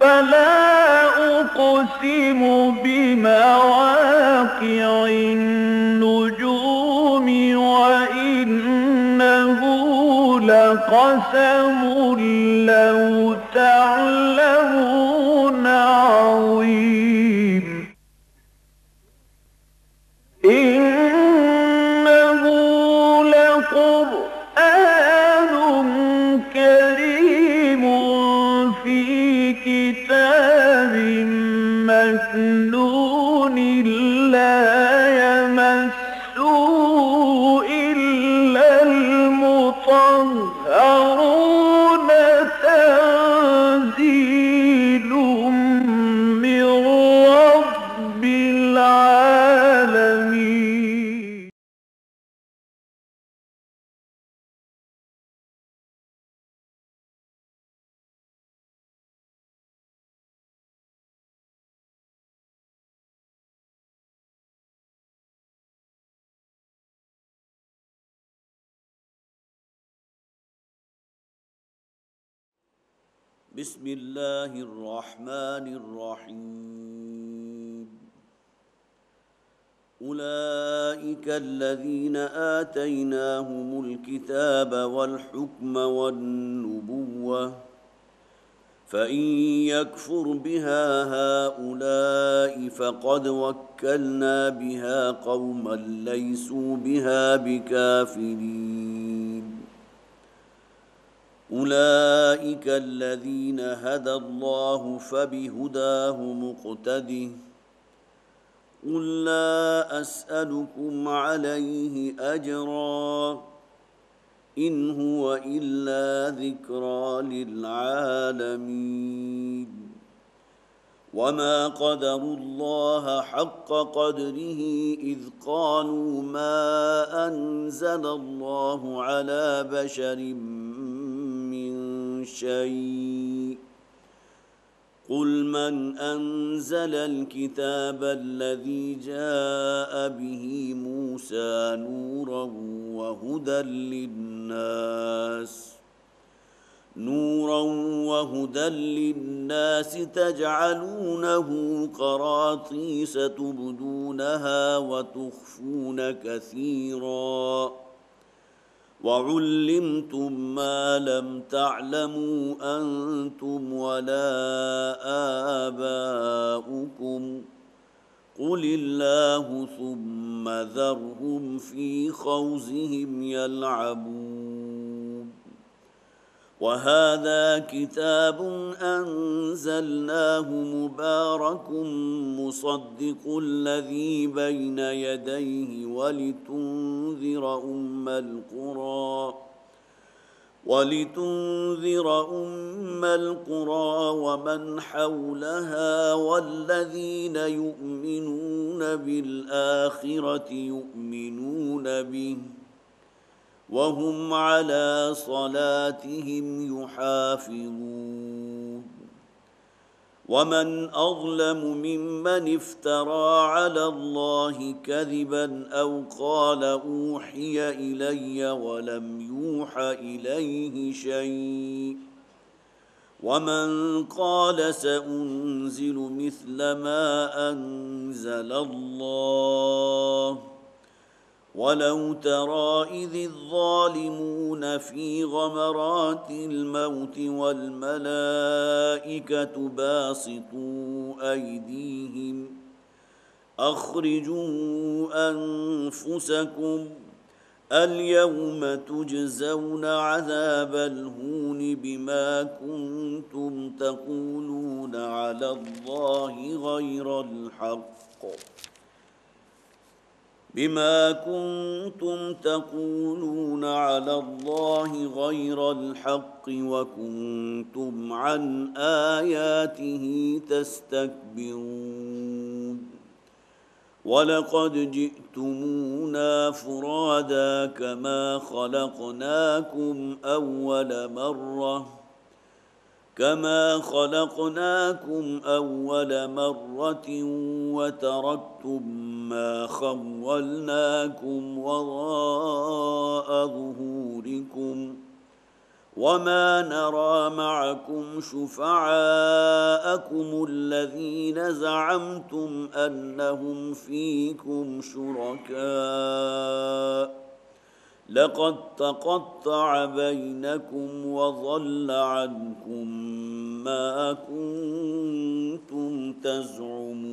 فلا أقسم بمواقع النجوم وإنه لقسم لو تعلمون عظيم إنه لقرآن كريم في كتاب مكنون لا يمسه إلا المطهرون تنزيل من رب العالمين بسم الله الرحمن الرحيم أولئك الذين آتيناهم الكتاب والحكم والنبوة فإن يكفر بها هؤلاء فقد وكلنا بها قوما ليسوا بها بكافرين أولئك الذين هدى الله فبهداه مقتده قل لا أسألكم عليه أجرا إن هو إلا ذكرى للعالمين وما قدروا الله حق قدره إذ قالوا ما أنزل الله على بشر من شيء قل من أنزل الكتاب الذي جاء به موسى نورا وهدى للناس تجعلونه قراطيس تبدونها وتخفون كثيرا وعلمتم ما لم تعلموا أنتم ولا آباؤكم قل الله ثم ذرهم في خوضهم يلعبون وهذا كتاب أنزلناه مبارك مصدق الذي بين يديه ولتنذر أم القرى ومن حولها والذين يؤمنون بالآخرة يؤمنون به وهم على صلاتهم يحافظون ومن أظلم ممن افترى على الله كذبا أو قال أوحي إلي ولم يوح إليه شيء ومن قال سأنزل مثل ما أنزل الله ولو ترى إذ الظالمون في غمرات الموت والملائكة باسطوا أيديهم أخرجوا أنفسكم اليوم تجزون عذاب الهون بما كنتم تقولون على الله غير الحق وكنتم عن آياته تستكبرون ولقد جئتمونا فرادا كما خلقناكم أول مرة وتركتم ما خولناكم وراء ظهوركم وما نرى معكم شفعاءكم الذين زعمتم أنهم فيكم شركاء لقد تقطع بينكم وضل عنكم ما كنتم تزعمون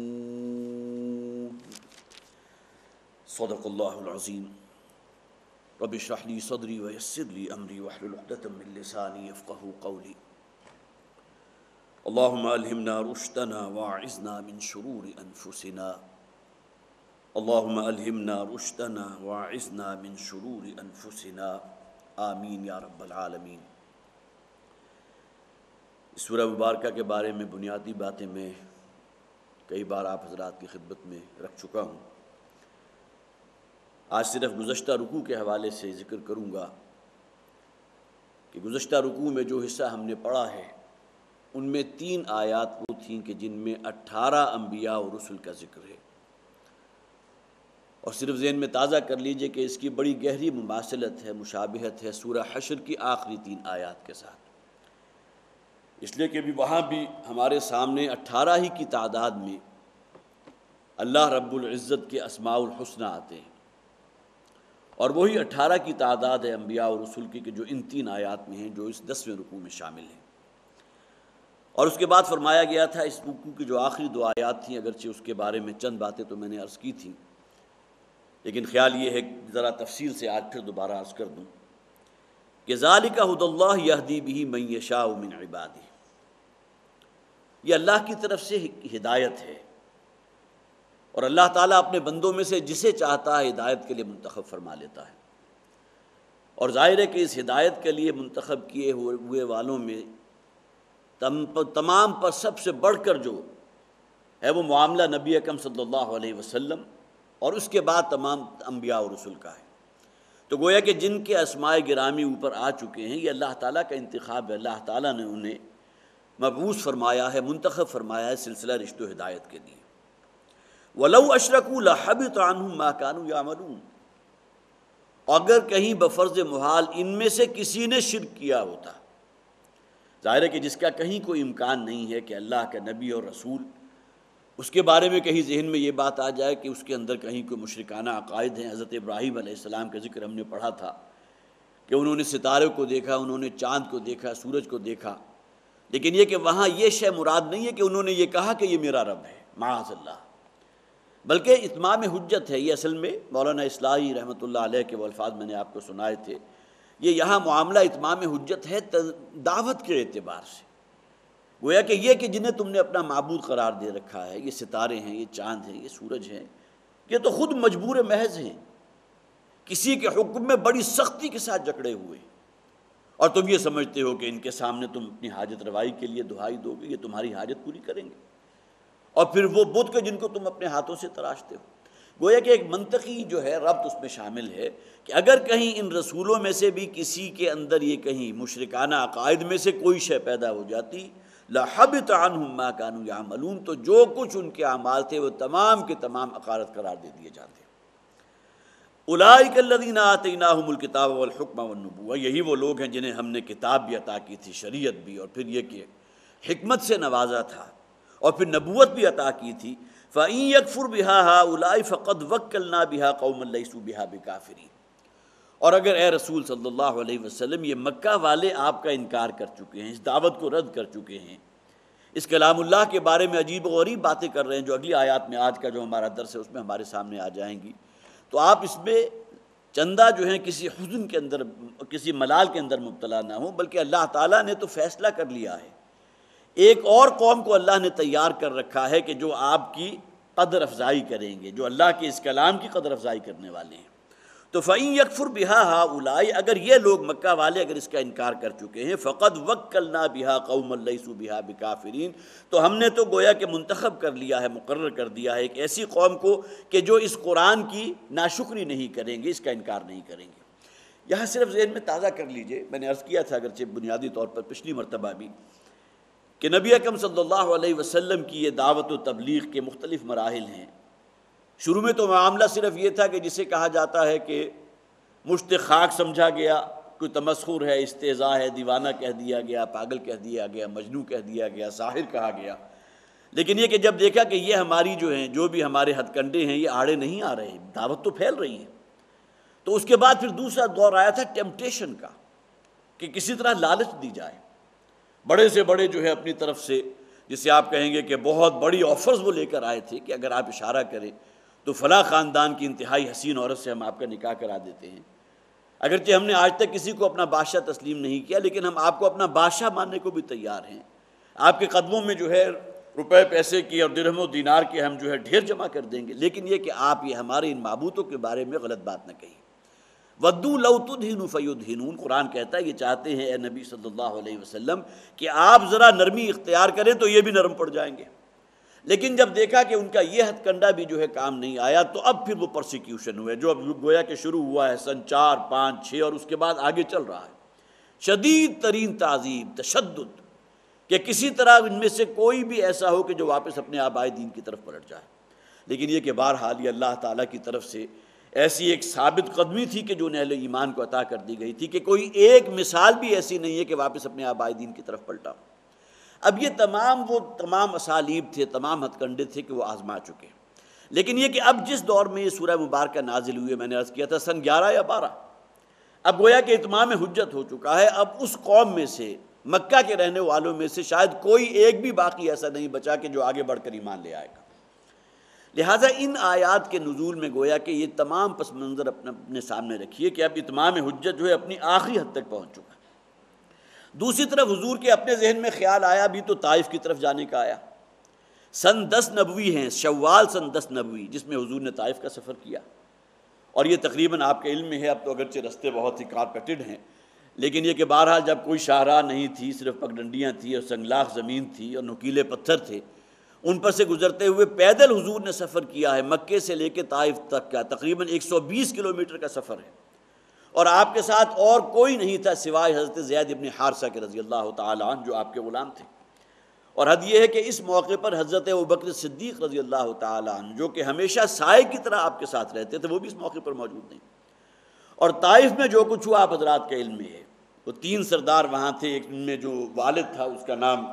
صدق الله العظيم رب اشرح لي صدري ويسر لي أمري واحلل عقدة من لساني يفقهوا قولي اللهم ألهمنا رشدنا واعذنا من شرور أنفسنا اللهم ألهمنا رشدنا واعذنا من شرور أنفسنا آمین یا رب العالمین۔ اس سورہ مبارکہ کے بارے میں بنیادی باتیں میں کئی بار آپ حضرات کی خدمت میں رکھ چکا ہوں۔ آج صرف گزشتہ رکوع کے حوالے سے ذکر کروں گا کہ گزشتہ رکوع میں جو حصہ ہم نے پڑھا ہے ان میں 3 آیات وہ تھیں کہ جن میں 18 انبیاء اور رسل کا ذکر ہے، اور صرف ذہن میں تازہ کر لیجئے کہ اس کی بڑی گہری مماثلت ہے، مشابہت ہے سورہ حشر کی آخری 3 آیات کے ساتھ، اس لیے کہ بھی وہاں بھی ہمارے سامنے 18 ہی کی تعداد میں اللہ رب العزت کے اسماء الحسنى آتے ہیں، اور وہی 18 کی تعداد ہے انبیاء اور رسول کی کہ جو ان 3 آیات میں ہیں جو اس 10ویں رکوع میں شامل ہیں۔ اور اس کے بعد فرمایا گیا تھا اس رکوع کی جو آخری 2 آیات تھیں، اگرچہ اس کے بارے میں چند باتیں تو میں نے عرض کی تھیں، لیکن خیال یہ ہے کہ ذرا تفصیل سے آج پھر دوبارہ عرض کر دوں کہ ذالک ھدی اللہ یہدی بہ من یشاء من عبادہ، یہ اللہ کی طرف سے ہدایت ہے، اور اللہ تعالیٰ اپنے بندوں میں سے جسے چاہتا ہے ہدایت کے لیے منتخب فرما لیتا ہے، اور ظاہر ہے کہ اس ہدایت کے لیے منتخب کیے ہوئے والوں میں تمام پر سب سے بڑھ کر جو ہے وہ معاملہ نبی اکرم صلی اللہ علیہ وسلم اور اس کے بعد تمام انبیاء اور رسول کا ہے۔ تو گویا کہ جن کے اسماء گرامی اوپر آ چکے ہیں یہ اللہ تعالیٰ کا انتخاب ہے، اللہ تعالیٰ نے انہیں مبعوث فرمایا ہے، منتخب فرمایا ہے سلسلہ رشت و ہدایت کے لیے۔ وَلَوْ أَشْرَكُوا لَحَبِطَ عَنْهُمْ مَا كَانُوا يَعْمَلُونَ، اگر کہیں بفرض محال ان میں سے کسی نے شرک کیا ہوتا، ظاہر ہے کہ جس کا کہیں کوئی امکان نہیں ہے کہ اللہ کا نبی اور رسول اس کے بارے میں کہیں ذہن میں یہ بات آ جائے کہ اس کے اندر کہیں کوئی مشرکانہ عقائد ہیں۔ حضرت ابراہیم علیہ السلام کا ذکر ہم نے پڑھا تھا کہ انہوں نے ستارے کو دیکھا، انہوں نے چاند کو دیکھا، سورج کو دیکھا، لیکن یہ کہ وہاں یہ شے مراد نہیں ہے کہ انہوں نے یہ کہا کہ یہ میرا رب ہے، معاذ اللہ، بلکہ اتمام حجت ہے۔ یہ اصل میں مولانا اصلاحی رحمۃ اللہ علیہ کے وہ الفاظ میں نے آپ کو سنائے تھے، یہ یہاں معاملہ اتمام حجت ہے دعوت کے اعتبار سے، گویا کہ یہ کہ جنہیں تم نے اپنا معبود قرار دے رکھا ہے، یہ ستارے ہیں، یہ چاند ہیں، یہ سورج ہیں، یہ تو خود مجبور محض ہیں، کسی کے حکم میں بڑی سختی کے ساتھ جکڑے ہوئے، اور تم یہ سمجھتے ہو کہ ان کے سامنے تم اپنی حاجت روائی کے لیے دہائی دو گے، یہ تمہاری حاجت پوری کریں گے، اور پھر وہ بت کے جن کو تم اپنے ہاتھوں سے تراشتے ہو۔ گویا کہ ایک منطقی جو ہے ربط اس میں شامل ہے کہ اگر کہیں ان رسولوں میں سے بھی کسی کے اندر یہ کہیں مشرکانہ عقائد میں سے کوئی شے پیدا ہو جاتی، لَحَبِطَ عَنْهُمْ مَا كَانُوا يَعْمَلُونَ، تو جو کچھ ان کے اعمال تھے وہ تمام کے تمام عقارت قرار دے دیے جاتے۔ أُولَٰئِكَ الَّذِينَ آتَيْنَاهُمُ الْكِتَابَ وَالْحُكْمَ وَالنُّبُوَّةَ، یہی وہ لوگ ہیں جنہیں ہم نے کتاب بھی عطا کی تھی، شریعت بھی، اور پھر یہ کہ حکمت سے نوازا تھا، اور پھر نبوت بھی عطا کی تھی۔ فَإِن يَكْفُرْ بِهَا هَؤُلَاءِ فَقَدْ وَكَّلْنَا بِهَا قَوْمًا لَيْسُوا بِهَا بِكَافِرِينَ، اور اگر اے رسول صلی اللہ علیہ وسلم یہ مکہ والے آپ کا انکار کر چکے ہیں، اس دعوت کو رد کر چکے ہیں، اس کلام اللہ کے بارے میں عجیب و غریب باتیں کر رہے ہیں جو اگلی آیات میں آج کا جو ہمارا درس ہے اس میں ہمارے سامنے آ جائیں گی، تو آپ اس میں چندہ جو ہیں کسی حزن کے اندر، کسی ملال کے اندر مبتلا نہ ہوں، بلکہ اللہ تعالیٰ نے تو فیصلہ کر لیا ہے، ایک اور قوم کو اللہ نے تیار کر رکھا ہے کہ جو آپ کی قدر افزائی کریں گے، جو اللہ کے اس کلام کی قدر افزائی کرنے والے ہیں۔ تو فَإِن يَكْفُرْ بِهَا هَؤُلَاءِ، اگر یہ لوگ مکہ والے اگر اس کا انکار کر چکے ہیں، فَقَدْ وَكَّلْنَا بِهَا قَوْمًا لَيْسُوا بِهَا بِكَافِرِينَ، تو ہم نے تو گویا کہ منتخب کر لیا ہے، مقرر کر دیا ہے ایک ایسی قوم کو کہ جو اس قرآن کی ناشکری نہیں کریں گے، اس کا انکار نہیں کریں گے۔ یہاں صرف ذہن میں تازہ کر لیجئے، میں نے عرض کیا تھا اگرچہ بنیادی طور پر پچھلی مرتبہ بھی، کہ نبی اکرم صلی اللہ علیہ وسلم کی یہ دعوت و تبلیغ کے مختلف مراحل ہیں۔ شروع میں تو معاملہ صرف یہ تھا کہ جسے کہا جاتا ہے کہ مشت خاک سمجھا گیا، کوئی تمسخر ہے، استہزاء ہے، دیوانہ کہہ دیا گیا، پاگل کہہ دیا گیا، مجنون کہہ دیا گیا، ساحر کہا گیا۔ لیکن یہ کہ جب دیکھا کہ یہ ہماری جو ہیں، جو بھی ہمارے ہتھ کنڈے ہیں، یہ آڑے نہیں آ رہے، دعوت تو پھیل رہی ہے، تو اس کے بعد پھر دوسرا دور آیا تھا ٹیمپٹیشن کا، کہ کسی طرح لالچ دی جائے۔ بڑے سے بڑے جو ہے اپنی طرف سے، جسے آپ کہیں گے کہ بہت بڑی آفرز وہ لے کر آئے تھے کہ اگر آپ اشارہ کریں تو فلاں خاندان کی انتہائی حسین عورت سے ہم آپ کا نکاح کرا دیتے ہیں۔ اگرچہ ہم نے آج تک کسی کو اپنا بادشاہ تسلیم نہیں کیا، لیکن ہم آپ کو اپنا بادشاہ ماننے کو بھی تیار ہیں۔ آپ کے قدموں میں جو ہے روپے پیسے کی اور درہم و دینار کے ہم جو ہے ڈھیر جمع کر دیں گے، لیکن یہ کہ آپ یہ ہمارے ان معبودوں کے بارے میں غلط بات نہ کہیے۔ وَدُّوا لَوْ تُدْهِنُ فَيُدْهِنُونَ، قرآن کہتا ہے یہ چاہتے ہیں اے نبی صلی اللہ علیہ وسلم کہ آپ ذرا نرمی اختیار کریں تو یہ بھی نرم پڑ جائیں گے۔ لیکن جب دیکھا کہ ان کا یہ ہتھ کنڈا بھی جو ہے کام نہیں آیا، تو اب پھر وہ پرسیکیوشن ہوئے، جو اب گویا کہ شروع ہوا ہے سن 4، 5، 6 اور اس کے بعد آگے چل رہا ہے۔ شدید ترین تعذیب، تشدد، کہ کسی طرح ان میں سے کوئی بھی ایسا ہو کہ جو واپس اپنے آبائی دین کی طرف پلٹ جائے۔ لیکن یہ کہ بہرحال یہ اللہ تعالیٰ کی طرف سے ایسی ایک ثابت قدمی تھی کہ جو اہل ایمان کو عطا کر دی گئی تھی کہ کوئی ایک مثال بھی ایسی نہیں ہے کہ واپس اپنے آبائی دین کی طرف پلٹا۔ اب یہ تمام اسالیب تھے، تمام ہتھ کنڈے تھے کہ وہ آزما چکے۔ لیکن یہ کہ اب جس دور میں یہ سورہ مبارکہ نازل ہوئی ہے، میں نے عرض کیا تھا سن 11 یا 12، اب گویا کہ اتمام حجت ہو چکا ہے۔ اب اس قوم میں سے، مکہ کے رہنے والوں میں سے شاید کوئی ایک بھی باقی ایسا نہیں بچا کہ جو آگے بڑھ کر ایمان لے آئے گا۔ لہٰذا ان آیات کے نزول میں گویا کہ یہ تمام پس منظر اپنے سامنے رکھیے کہ اب اتمام حجت جو ہے اپنی آخری حد تک پہنچ چکا ہے۔ دوسری طرف حضور کے اپنے ذہن میں خیال آیا بھی تو طائف کی طرف جانے کا آیا۔ سن 10 نبوی ہیں، شوال سن 10 نبوی، جس میں حضور نے طائف کا سفر کیا، اور یہ تقریباً آپ کے علم میں ہے، اب تو اگرچہ رستے بہت ہی کارپیٹڈ ہیں، لیکن یہ کہ بہرحال جب کوئی شاہراہ نہیں تھی، صرف پگڈنڈیاں تھیں اور سنگلاخ زمین تھی اور نوکیلے پتھر تھے، ان پر سے گزرتے ہوئے پیدل حضور نے سفر کیا ہے۔ مکے سے لے کے طائف تک کا تقریباً 120 کلومیٹر کا سفر ہے، اور آپ کے ساتھ اور کوئی نہیں تھا سوائے حضرت زید ابن حارثہ کے رضی اللہ تعالیٰ عنہ، جو آپ کے غلام تھے۔ اور حد یہ ہے کہ اس موقع پر حضرت ابوبکر صدیق رضی اللہ تعالیٰ عنہ، جو کہ ہمیشہ سائے کی طرح آپ کے ساتھ رہتے تھے، وہ بھی اس موقع پر موجود نہیں۔ اور طائف میں جو کچھ ہوا آپ حضرات کے علم میں ہے، وہ 3 سردار وہاں تھے، ایک ان میں جو والد تھا اس کا نام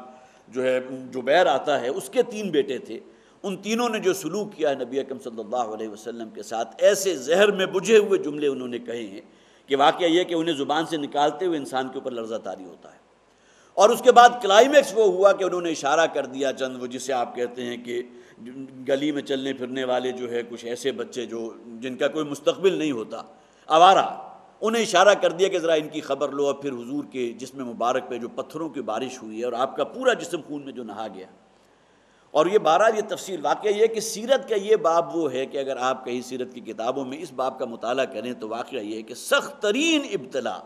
جو ہے جبیر آتا ہے، اس کے 3 بیٹے تھے۔ ان تینوں نے جو سلوک کیا ہے نبی اکرم صلی اللہ علیہ وسلم کے ساتھ، ایسے زہر میں بجھے ہوئے جملے انہوں نے کہے ہیں کہ واقعہ یہ کہ انہیں زبان سے نکالتے ہوئے انسان کے اوپر لرزہ طاری ہوتا ہے۔ اور اس کے بعد کلائمیکس وہ ہوا کہ انہوں نے اشارہ کر دیا چند، وہ جسے آپ کہتے ہیں کہ گلی میں چلنے پھرنے والے جو ہے کچھ ایسے بچے جو جن کا کوئی مستقبل نہیں ہوتا، آوارہ، انہیں اشارہ کر دیا کہ ذرا ان کی خبر لو۔ اور پھر حضور کے جسم مبارک پہ جو پتھروں کی بارش ہوئی ہے اور آپ کا پورا جسم خون میں جو نہا گیا۔ اور یہ بہرحال یہ تفصیل، واقعہ یہ کہ سیرت کا یہ باب وہ ہے کہ اگر آپ کہیں سیرت کی کتابوں میں اس باب کا مطالعہ کریں تو واقعہ یہ ہے کہ سخت ترین ابتلا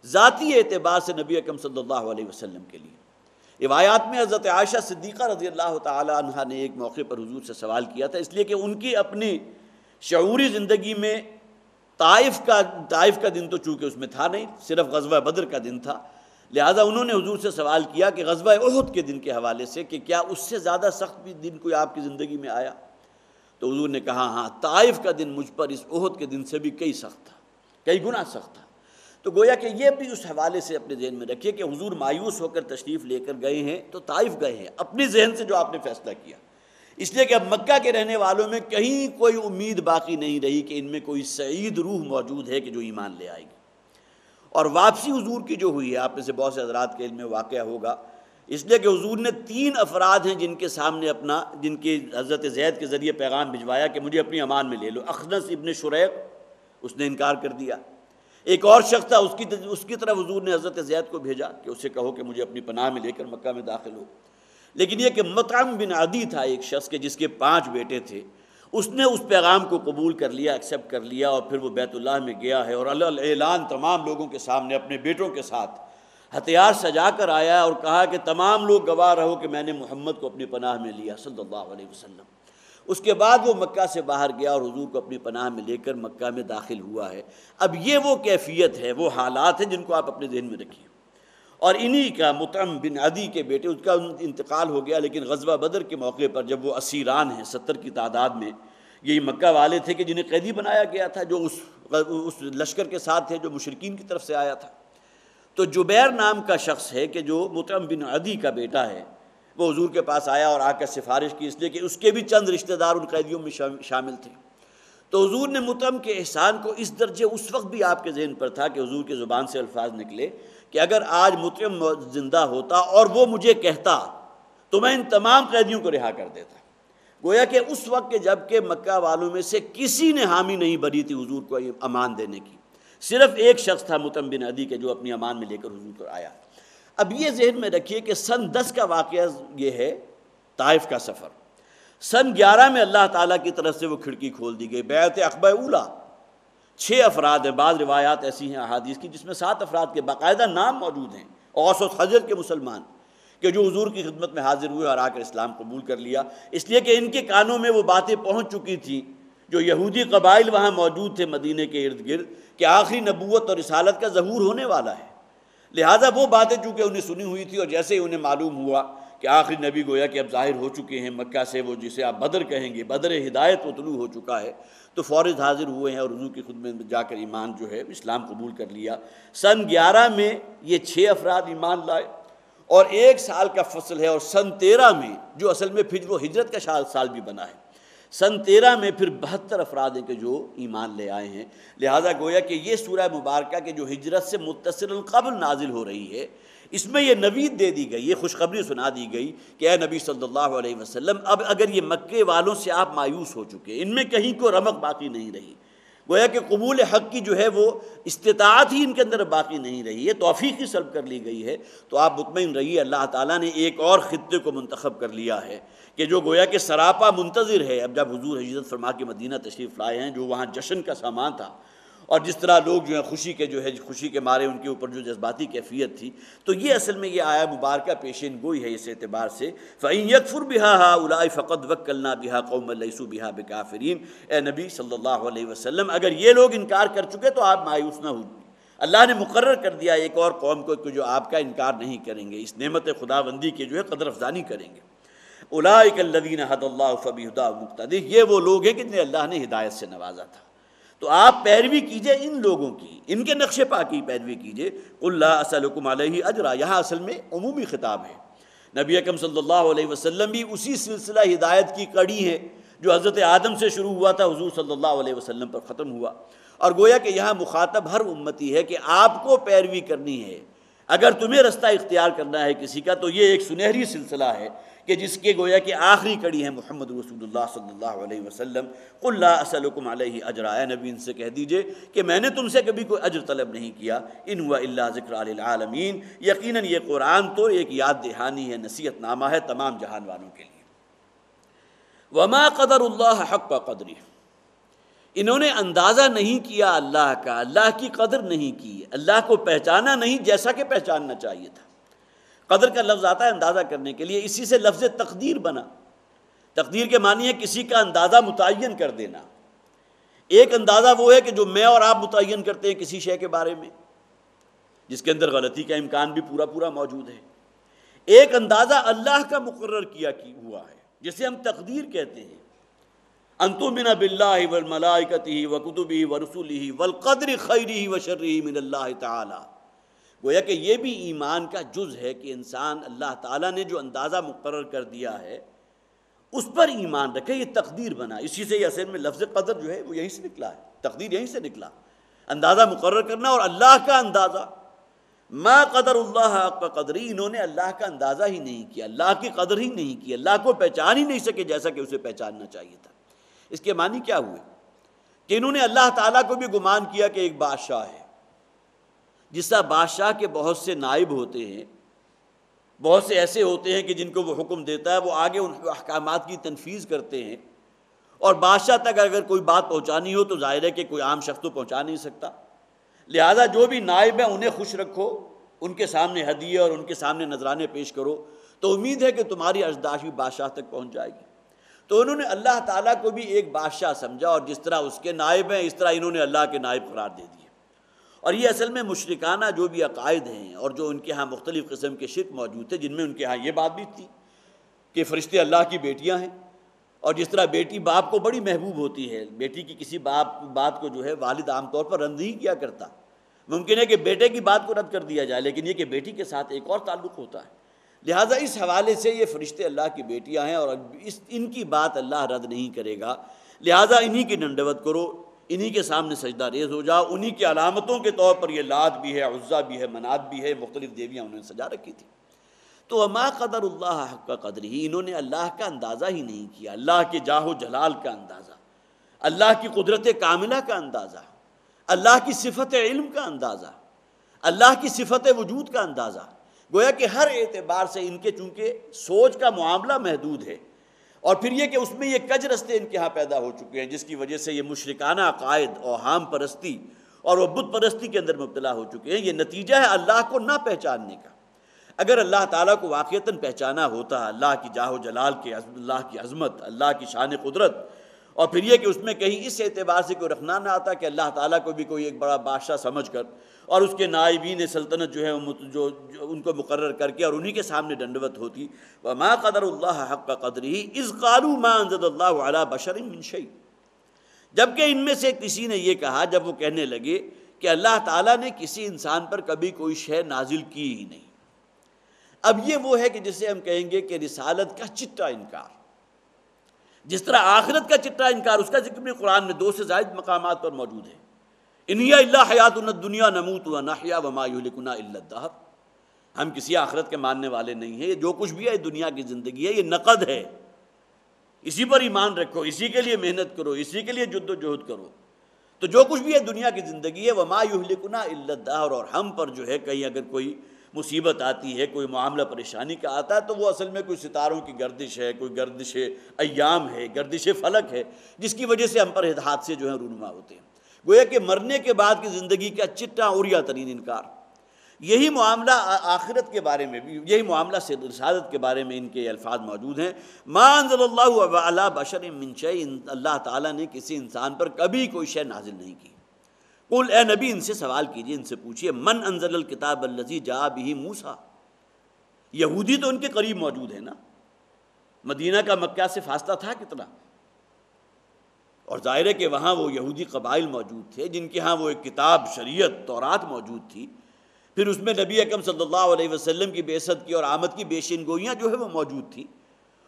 ذاتی اعتبار سے نبی اکرم صلی اللہ علیہ وسلم کے لیے۔ روایات میں حضرت عائشہ صدیقہ رضی اللہ تعالی عنہا نے ایک موقع پر حضور سے سوال کیا تھا، اس لیے کہ ان کی اپنی شعوری زندگی میں طائف کا دن تو چونکہ اس میں تھا نہیں، صرف غزوہ بدر کا دن تھا، لہٰذا انہوں نے حضور سے سوال کیا کہ غزوہ احد کے دن کے حوالے سے کہ کیا اس سے زیادہ سخت بھی دن کوئی آپ کی زندگی میں آیا؟ تو حضور نے کہا ہاں، طائف کا دن مجھ پر اس احد کے دن سے بھی کئی سخت تھا، کئی گنا سخت تھا۔ تو گویا کہ یہ بھی اس حوالے سے اپنے ذہن میں رکھیے کہ حضور مایوس ہو کر تشریف لے کر گئے ہیں تو طائف گئے ہیں اپنے ذہن سے جو آپ نے فیصلہ کیا، اس لیے کہ اب مکہ کے رہنے والوں میں کہیں کوئی امید باقی نہیں رہی کہ ان میں کوئی سعید روح موجود ہے کہ جو ایمان لے آئے گی۔ اور واپسی حضور کی جو ہوئی ہے، آپ میں سے بہت سے حضرات کے علم میں واقعہ ہوگا، اس لیے کہ حضور نے 3 افراد ہیں جن کے سامنے جن کے حضرت زید کے ذریعے پیغام بھجوایا کہ مجھے اپنی امان میں لے لو۔ اخنس ابن شریق، اس نے انکار کر دیا۔ ایک اور شخص تھا، اس کی طرف حضور نے حضرت زید کو بھیجا کہ اسے کہو کہ مجھے اپنی پناہ میں لے کر مکہ میں داخل ہو۔ لیکن یہ کہ مطعم بن عدی تھا ایک شخص کے جس کے 5 بیٹے تھے، اس نے اس پیغام کو قبول کر لیا، ایکسیپٹ کر لیا، اور پھر وہ بیت اللہ میں گیا ہے اور اعلان تمام لوگوں کے سامنے اپنے بیٹوں کے ساتھ ہتھیار سجا کر آیا اور کہا کہ تمام لوگ گواہ رہو کہ میں نے محمد کو اپنی پناہ میں لیا صلی اللہ علیہ وسلم۔ اس کے بعد وہ مکہ سے باہر گیا اور حضور کو اپنی پناہ میں لے کر مکہ میں داخل ہوا ہے۔ اب یہ وہ کیفیت ہے، وہ حالات ہیں جن کو آپ اپنے ذہن میں رکھیے۔ اور انہی کا مطعم بن عدی کے بیٹے، اس کا انتقال ہو گیا، لیکن غزوہ بدر کے موقع پر جب وہ اسیران ہیں 70 کی تعداد میں، یہی مکہ والے تھے کہ جنہیں قیدی بنایا گیا تھا، جو اس لشکر کے ساتھ تھے جو مشرکین کی طرف سے آیا تھا۔ تو جبیر نام کا شخص ہے کہ جو مطعم بن عدی کا بیٹا ہے، وہ حضور کے پاس آیا اور آ کر سفارش کی، اس لیے کہ اس کے بھی چند رشتہ دار ان قیدیوں میں شامل تھے۔ تو حضور نے مطعم کے احسان کو اس درجے اس وقت بھی آپ کے ذہن پر تھا کہ حضور کی زبان سے الفاظ نکلے کہ اگر آج مطعم زندہ ہوتا اور وہ مجھے کہتا تو میں ان تمام قیدیوں کو رہا کر دیتا۔ گویا کہ اس وقت کے جب کہ مکہ والوں میں سے کسی نے حامی نہیں بھری تھی حضور کو امان دینے کی، صرف ایک شخص تھا مطعم بن عدی کے جو اپنی امان میں لے کر حضور پر آیا۔ اب یہ ذہن میں رکھیے کہ سن 10 کا واقعہ یہ ہے، طائف کا سفر۔ سن 11 میں اللہ تعالیٰ کی طرف سے وہ کھڑکی کھول دی گئی، بیعت عقبہ اولیٰ۔ 6 افراد ہیں، بعض روایات ایسی ہیں احادیث کی جس میں 7 افراد کے باقاعدہ نام موجود ہیں، اوس و خزرج کے مسلمان کہ جو حضور کی خدمت میں حاضر ہوئے اور آ کر اسلام قبول کر لیا، اس لیے کہ ان کے کانوں میں وہ باتیں پہنچ چکی تھیں جو یہودی قبائل وہاں موجود تھے مدینے کے ارد گرد کہ آخری نبوت اور رسالت کا ظہور ہونے والا ہے۔ لہٰذا وہ باتیں چونکہ انہیں سنی ہوئی تھی اور جیسے ہی انہیں معلوم ہوا کہ آخری نبی گویا کہ اب ظاہر ہو چکے ہیں مکہ سے، وہ جسے آپ بدر کہیں گے، بدر ہدایت وہ طلوع ہو چکا ہے، تو فوراً حاضر ہوئے ہیں اور حضور کی خدمت میں جا کر ایمان جو ہے اسلام قبول کر لیا۔ سن 11 میں یہ 6 افراد ایمان لائے اور 1 سال کا فصل ہے، اور سن 13 میں جو اصل میں پھر وہ ہجرت کا سال بھی بنا ہے، سن 13 میں پھر 72 افراد ہیں کہ جو ایمان لے آئے ہیں۔ لہٰذا گویا کہ یہ سورہ مبارکہ کہ جو ہجرت سے متصل قبل نازل ہو رہی ہے، اس میں یہ نوید دے دی گئی، یہ خوشخبری سنا دی گئی کہ اے نبی صلی اللہ علیہ وسلم، اب اگر یہ مکے والوں سے آپ مایوس ہو چکے، ان میں کہیں کوئی رمق باقی نہیں رہی، گویا کہ قبول حق کی جو ہے وہ استطاعت ہی ان کے اندر باقی نہیں رہی ہے، توفیق ہی سلب کر لی گئی ہے، تو آپ مطمئن رہیے اللہ تعالیٰ نے ایک اور خطے کو منتخب کر لیا ہے کہ جو گویا کہ سراپا منتظر ہے۔ اب جب حضور ہجرت فرما کے مدینہ تشریف لائے ہیں، جو وہاں جشن کا سامان تھا اور جس طرح لوگ جو ہیں خوشی کے مارے ان کے اوپر جو جذباتی کیفیت تھی، تو یہ اصل میں یہ آیا مبارکہ پیشین گوئی ہے اس اعتبار سے، فَإِن يَكْفُرْ بِهَا هَؤُلَاءِ فَقَدْ وَكَّلْنَا بِهَا قَوْمًا لَيْسُوا بِهَا بِكَافِرِينَ۔ اے نبی صلی اللہ علیہ وسلم، اگر یہ لوگ انکار کر چکے تو آپ مایوس نہ ہوئے، اللہ نے مقرر کر دیا ایک اور قوم کو کہ جو آپ کا انکار نہیں کریں گے، اس نعمت خداوندی کے جو ہے قدر افزانی کریں گے۔ اولئک الذین ھدی اللہ فبہداہ مقتدی، یہ وہ لوگ ہیں کہ جنہیں اللہ نے ہدایت سے نوازا تھا، تو آپ پیروی کیجئے ان لوگوں کی، ان کے نقش پا کی پیروی کیجئے۔ قل لا اسألکم علیہ اجرا، یہاں اصل میں عمومی خطاب ہے۔ نبی اکرم صلی اللہ علیہ وسلم بھی اسی سلسلہ ہدایت کی کڑی ہے جو حضرت آدم سے شروع ہوا تھا، حضور صلی اللہ علیہ وسلم پر ختم ہوا، اور گویا کہ یہاں مخاطب ہر امتی ہے کہ آپ کو پیروی کرنی ہے۔ اگر تمہیں رستہ اختیار کرنا ہے کسی کا تو یہ ایک سنہری سلسلہ ہے کہ جس کے گویا کہ آخری کڑی ہے محمد رسول اللہ صلی اللہ علیہ وسلم۔ قل لا اسألکم علیہ اجرا، اے نبی ان سے کہہ دیجئے کہ میں نے تم سے کبھی کوئی اجر طلب نہیں کیا، ان ہوا الا ذکر للعالمین، یقیناً یہ قرآن تو ایک یاد دہانی ہے، نصیحت نامہ ہے تمام جہان والوں کے لیے۔ وما قدر اللہ حق قدرہ، انہوں نے اندازہ نہیں کیا اللہ کا، اللہ کی قدر نہیں کی، اللہ کو پہچانا نہیں جیسا کہ پہچاننا چاہیے تھا۔ قدر کا لفظ آتا ہے اندازہ کرنے کے لیے، اسی سے لفظ تقدیر بنا۔ تقدیر کے معنی ہے کسی کا اندازہ متعین کر دینا۔ ایک اندازہ وہ ہے کہ جو میں اور آپ متعین کرتے ہیں کسی شے کے بارے میں، جس کے اندر غلطی کا امکان بھی پورا موجود ہے۔ ایک اندازہ اللہ کا مقرر کیا ہوا ہے جسے ہم تقدیر کہتے ہیں۔ ان تؤمن باللہ والملائکتہ وکتبہ ورسلہ والقدر خیرہ وشرہ من اللہ تعالی، گویا کہ یہ بھی ایمان کا جز ہے کہ انسان اللہ تعالیٰ نے جو اندازہ مقرر کر دیا ہے اس پر ایمان رکھے، یہ تقدیر بنا۔ اسی سے یہ اصل میں لفظ قدر جو ہے وہ یہیں سے نکلا ہے، تقدیر یہیں سے نکلا، اندازہ مقرر کرنا اور اللہ کا اندازہ۔ ما قدر اللہ حق قدری، انہوں نے اللہ کا اندازہ ہی نہیں کیا، اللہ کی قدر ہی نہیں کی، اللہ کو پہچان ہی نہیں سکے جیسا کہ اسے پہچاننا چاہیے تھا۔ اس کے معنی کیا ہوئے کہ انہوں نے اللہ تعالیٰ کو بھی گمان کیا کہ ایک بادشاہ ہے، جس طرح بادشاہ کے بہت سے نائب ہوتے ہیں، بہت سے ایسے ہوتے ہیں کہ جن کو وہ حکم دیتا ہے وہ آگے ان احکامات کی تنفیذ کرتے ہیں، اور بادشاہ تک اگر کوئی بات پہنچانی ہو تو ظاہر ہے کہ کوئی عام شخص تو پہنچا نہیں سکتا، لہذا جو بھی نائب ہیں انہیں خوش رکھو، ان کے سامنے ہدیے اور ان کے سامنے نذرانے پیش کرو، تو امید ہے کہ تمہاری ارزداشت بھی بادشاہ تک پہنچ جائے گی۔ تو انہوں نے اللہ تعالیٰ کو بھی ایک بادشاہ سمجھا، اور جس طرح اس کے نائب ہیں اس طرح انہوں نے اللہ کے نائب قرار دے دیے۔ اور یہ اصل میں مشرکانہ جو بھی عقائد ہیں اور جو ان کے ہاں مختلف قسم کے شرک موجود تھے، جن میں ان کے ہاں یہ بات بھی تھی کہ فرشتے اللہ کی بیٹیاں ہیں، اور جس طرح بیٹی باپ کو بڑی محبوب ہوتی ہے، بیٹی کی کسی بات کو جو ہے والد عام طور پر رد نہیں کیا کرتا، ممکن ہے کہ بیٹے کی بات کو رد کر دیا جائے، لیکن یہ کہ بیٹی کے ساتھ ایک اور تعلق ہوتا ہے۔ لہٰذا اس حوالے سے یہ فرشتے اللہ کی بیٹیاں ہیں اور ان کی بات اللہ رد نہیں کرے گا، لہٰذا انہی کی ڈنڈوت کرو، انہی کے سامنے سجدہ ریز ہو جاؤ۔ انہی کی علامتوں کے طور پر یہ لات بھی ہے، عزا بھی ہے، منات بھی ہے، مختلف دیویاں انہوں نے سجا رکھی تھی۔ تو وما قدر اللہ حق قدرہ، انہوں نے اللہ کا اندازہ ہی نہیں کیا، اللہ کے جاہ و جلال کا اندازہ، اللہ کی قدرت کاملہ کا اندازہ، اللہ کی صفت علم کا اندازہ، اللہ کی صفت وجود کا اندازہ۔ گویا کہ ہر اعتبار سے ان کے چونکہ سوچ کا معاملہ محدود ہے، اور پھر یہ کہ اس میں یہ کج رستے ان کے ہاں پیدا ہو چکے ہیں، جس کی وجہ سے یہ مشرکانہ عقائد، اوہام پرستی اور وہ بت پرستی کے اندر مبتلا ہو چکے ہیں۔ یہ نتیجہ ہے اللہ کو نہ پہچاننے کا۔ اگر اللہ تعالیٰ کو واقعتاً پہچانا ہوتا، اللہ کی جاہ و جلال کے، اللہ کی عظمت، اللہ کی شان قدرت، اور پھر یہ کہ اس میں کہیں اس اعتبار سے کوئی رکھنا نہ آتا کہ اللہ تعالیٰ کو بھی کوئی ایک بڑا بادشاہ سمجھ کر اور اس کے نائبین سلطنت جو ہے جو ان کو مقرر کر کے اور انہی کے سامنے ڈنڈوت ہوتی۔ وما قدر اللہ حق قدرہ اذ قالوا ما انزل اللہ علی بشر من شیء، جبکہ ان میں سے کسی نے یہ کہا جب وہ کہنے لگے کہ اللہ تعالیٰ نے کسی انسان پر کبھی کوئی شے نازل کی ہی نہیں۔ اب یہ وہ ہے کہ جسے ہم کہیں گے کہ رسالت کا چٹا انکار، جس طرح آخرت کا چٹا انکار، اس کا ذکر بھی قرآن میں 2 سے زائد مقامات پر موجود ہے۔ ان ہی الا حیاتنا الدنیا نموت ونحیا وما یہلکنا الا الدہر، ہم کسی آخرت کے ماننے والے نہیں ہیں، یہ جو کچھ بھی ہے دنیا کی زندگی ہے، یہ نقد ہے، اسی پر ایمان رکھو، اسی کے لیے محنت کرو، اسی کے لیے جد و جہد کرو۔ تو جو کچھ بھی ہے دنیا کی زندگی ہے، وما یہلکنا الا الدہر، اور ہم پر جو ہے کہیں اگر کوئی مصیبت آتی ہے، کوئی معاملہ پریشانی کا آتا ہے تو وہ اصل میں کوئی ستاروں کی گردش ہے، کوئی گردش ایام ہے، گردش فلک ہے، جس کی وجہ سے ہم پر حادثے جو ہیں رونما ہوتے ہیں۔ گویا کہ مرنے کے بعد کی زندگی کا چٹا اوریا ترین انکار۔ یہی معاملہ آخرت کے بارے میں بھی، یہی معاملہ سے رسالت کے بارے میں ان کے الفاظ موجود ہیں۔ ما انزل اللہ علی بشر من شیء، اللہ تعالیٰ نے کسی انسان پر کبھی کوئی شے نازل نہیں کی۔ قل، اے نبی ان سے سوال کیجئے، ان سے پوچھئے، من انزل الکتاب الذی جاء بہ موسیٰ، یہودی تو ان کے قریب موجود ہے نا، مدینہ کا مکہ سے فاصلہ تھا کتنا، اور ظاہر ہے کہ وہاں وہ یہودی قبائل موجود تھے جن کے ہاں وہ ایک کتاب شریعت تورات موجود تھی، پھر اس میں نبی اکرم صلی اللہ علیہ وسلم کی بعثت کی اور آمد کی پیشین گوئیاں جو ہے وہ موجود تھیں،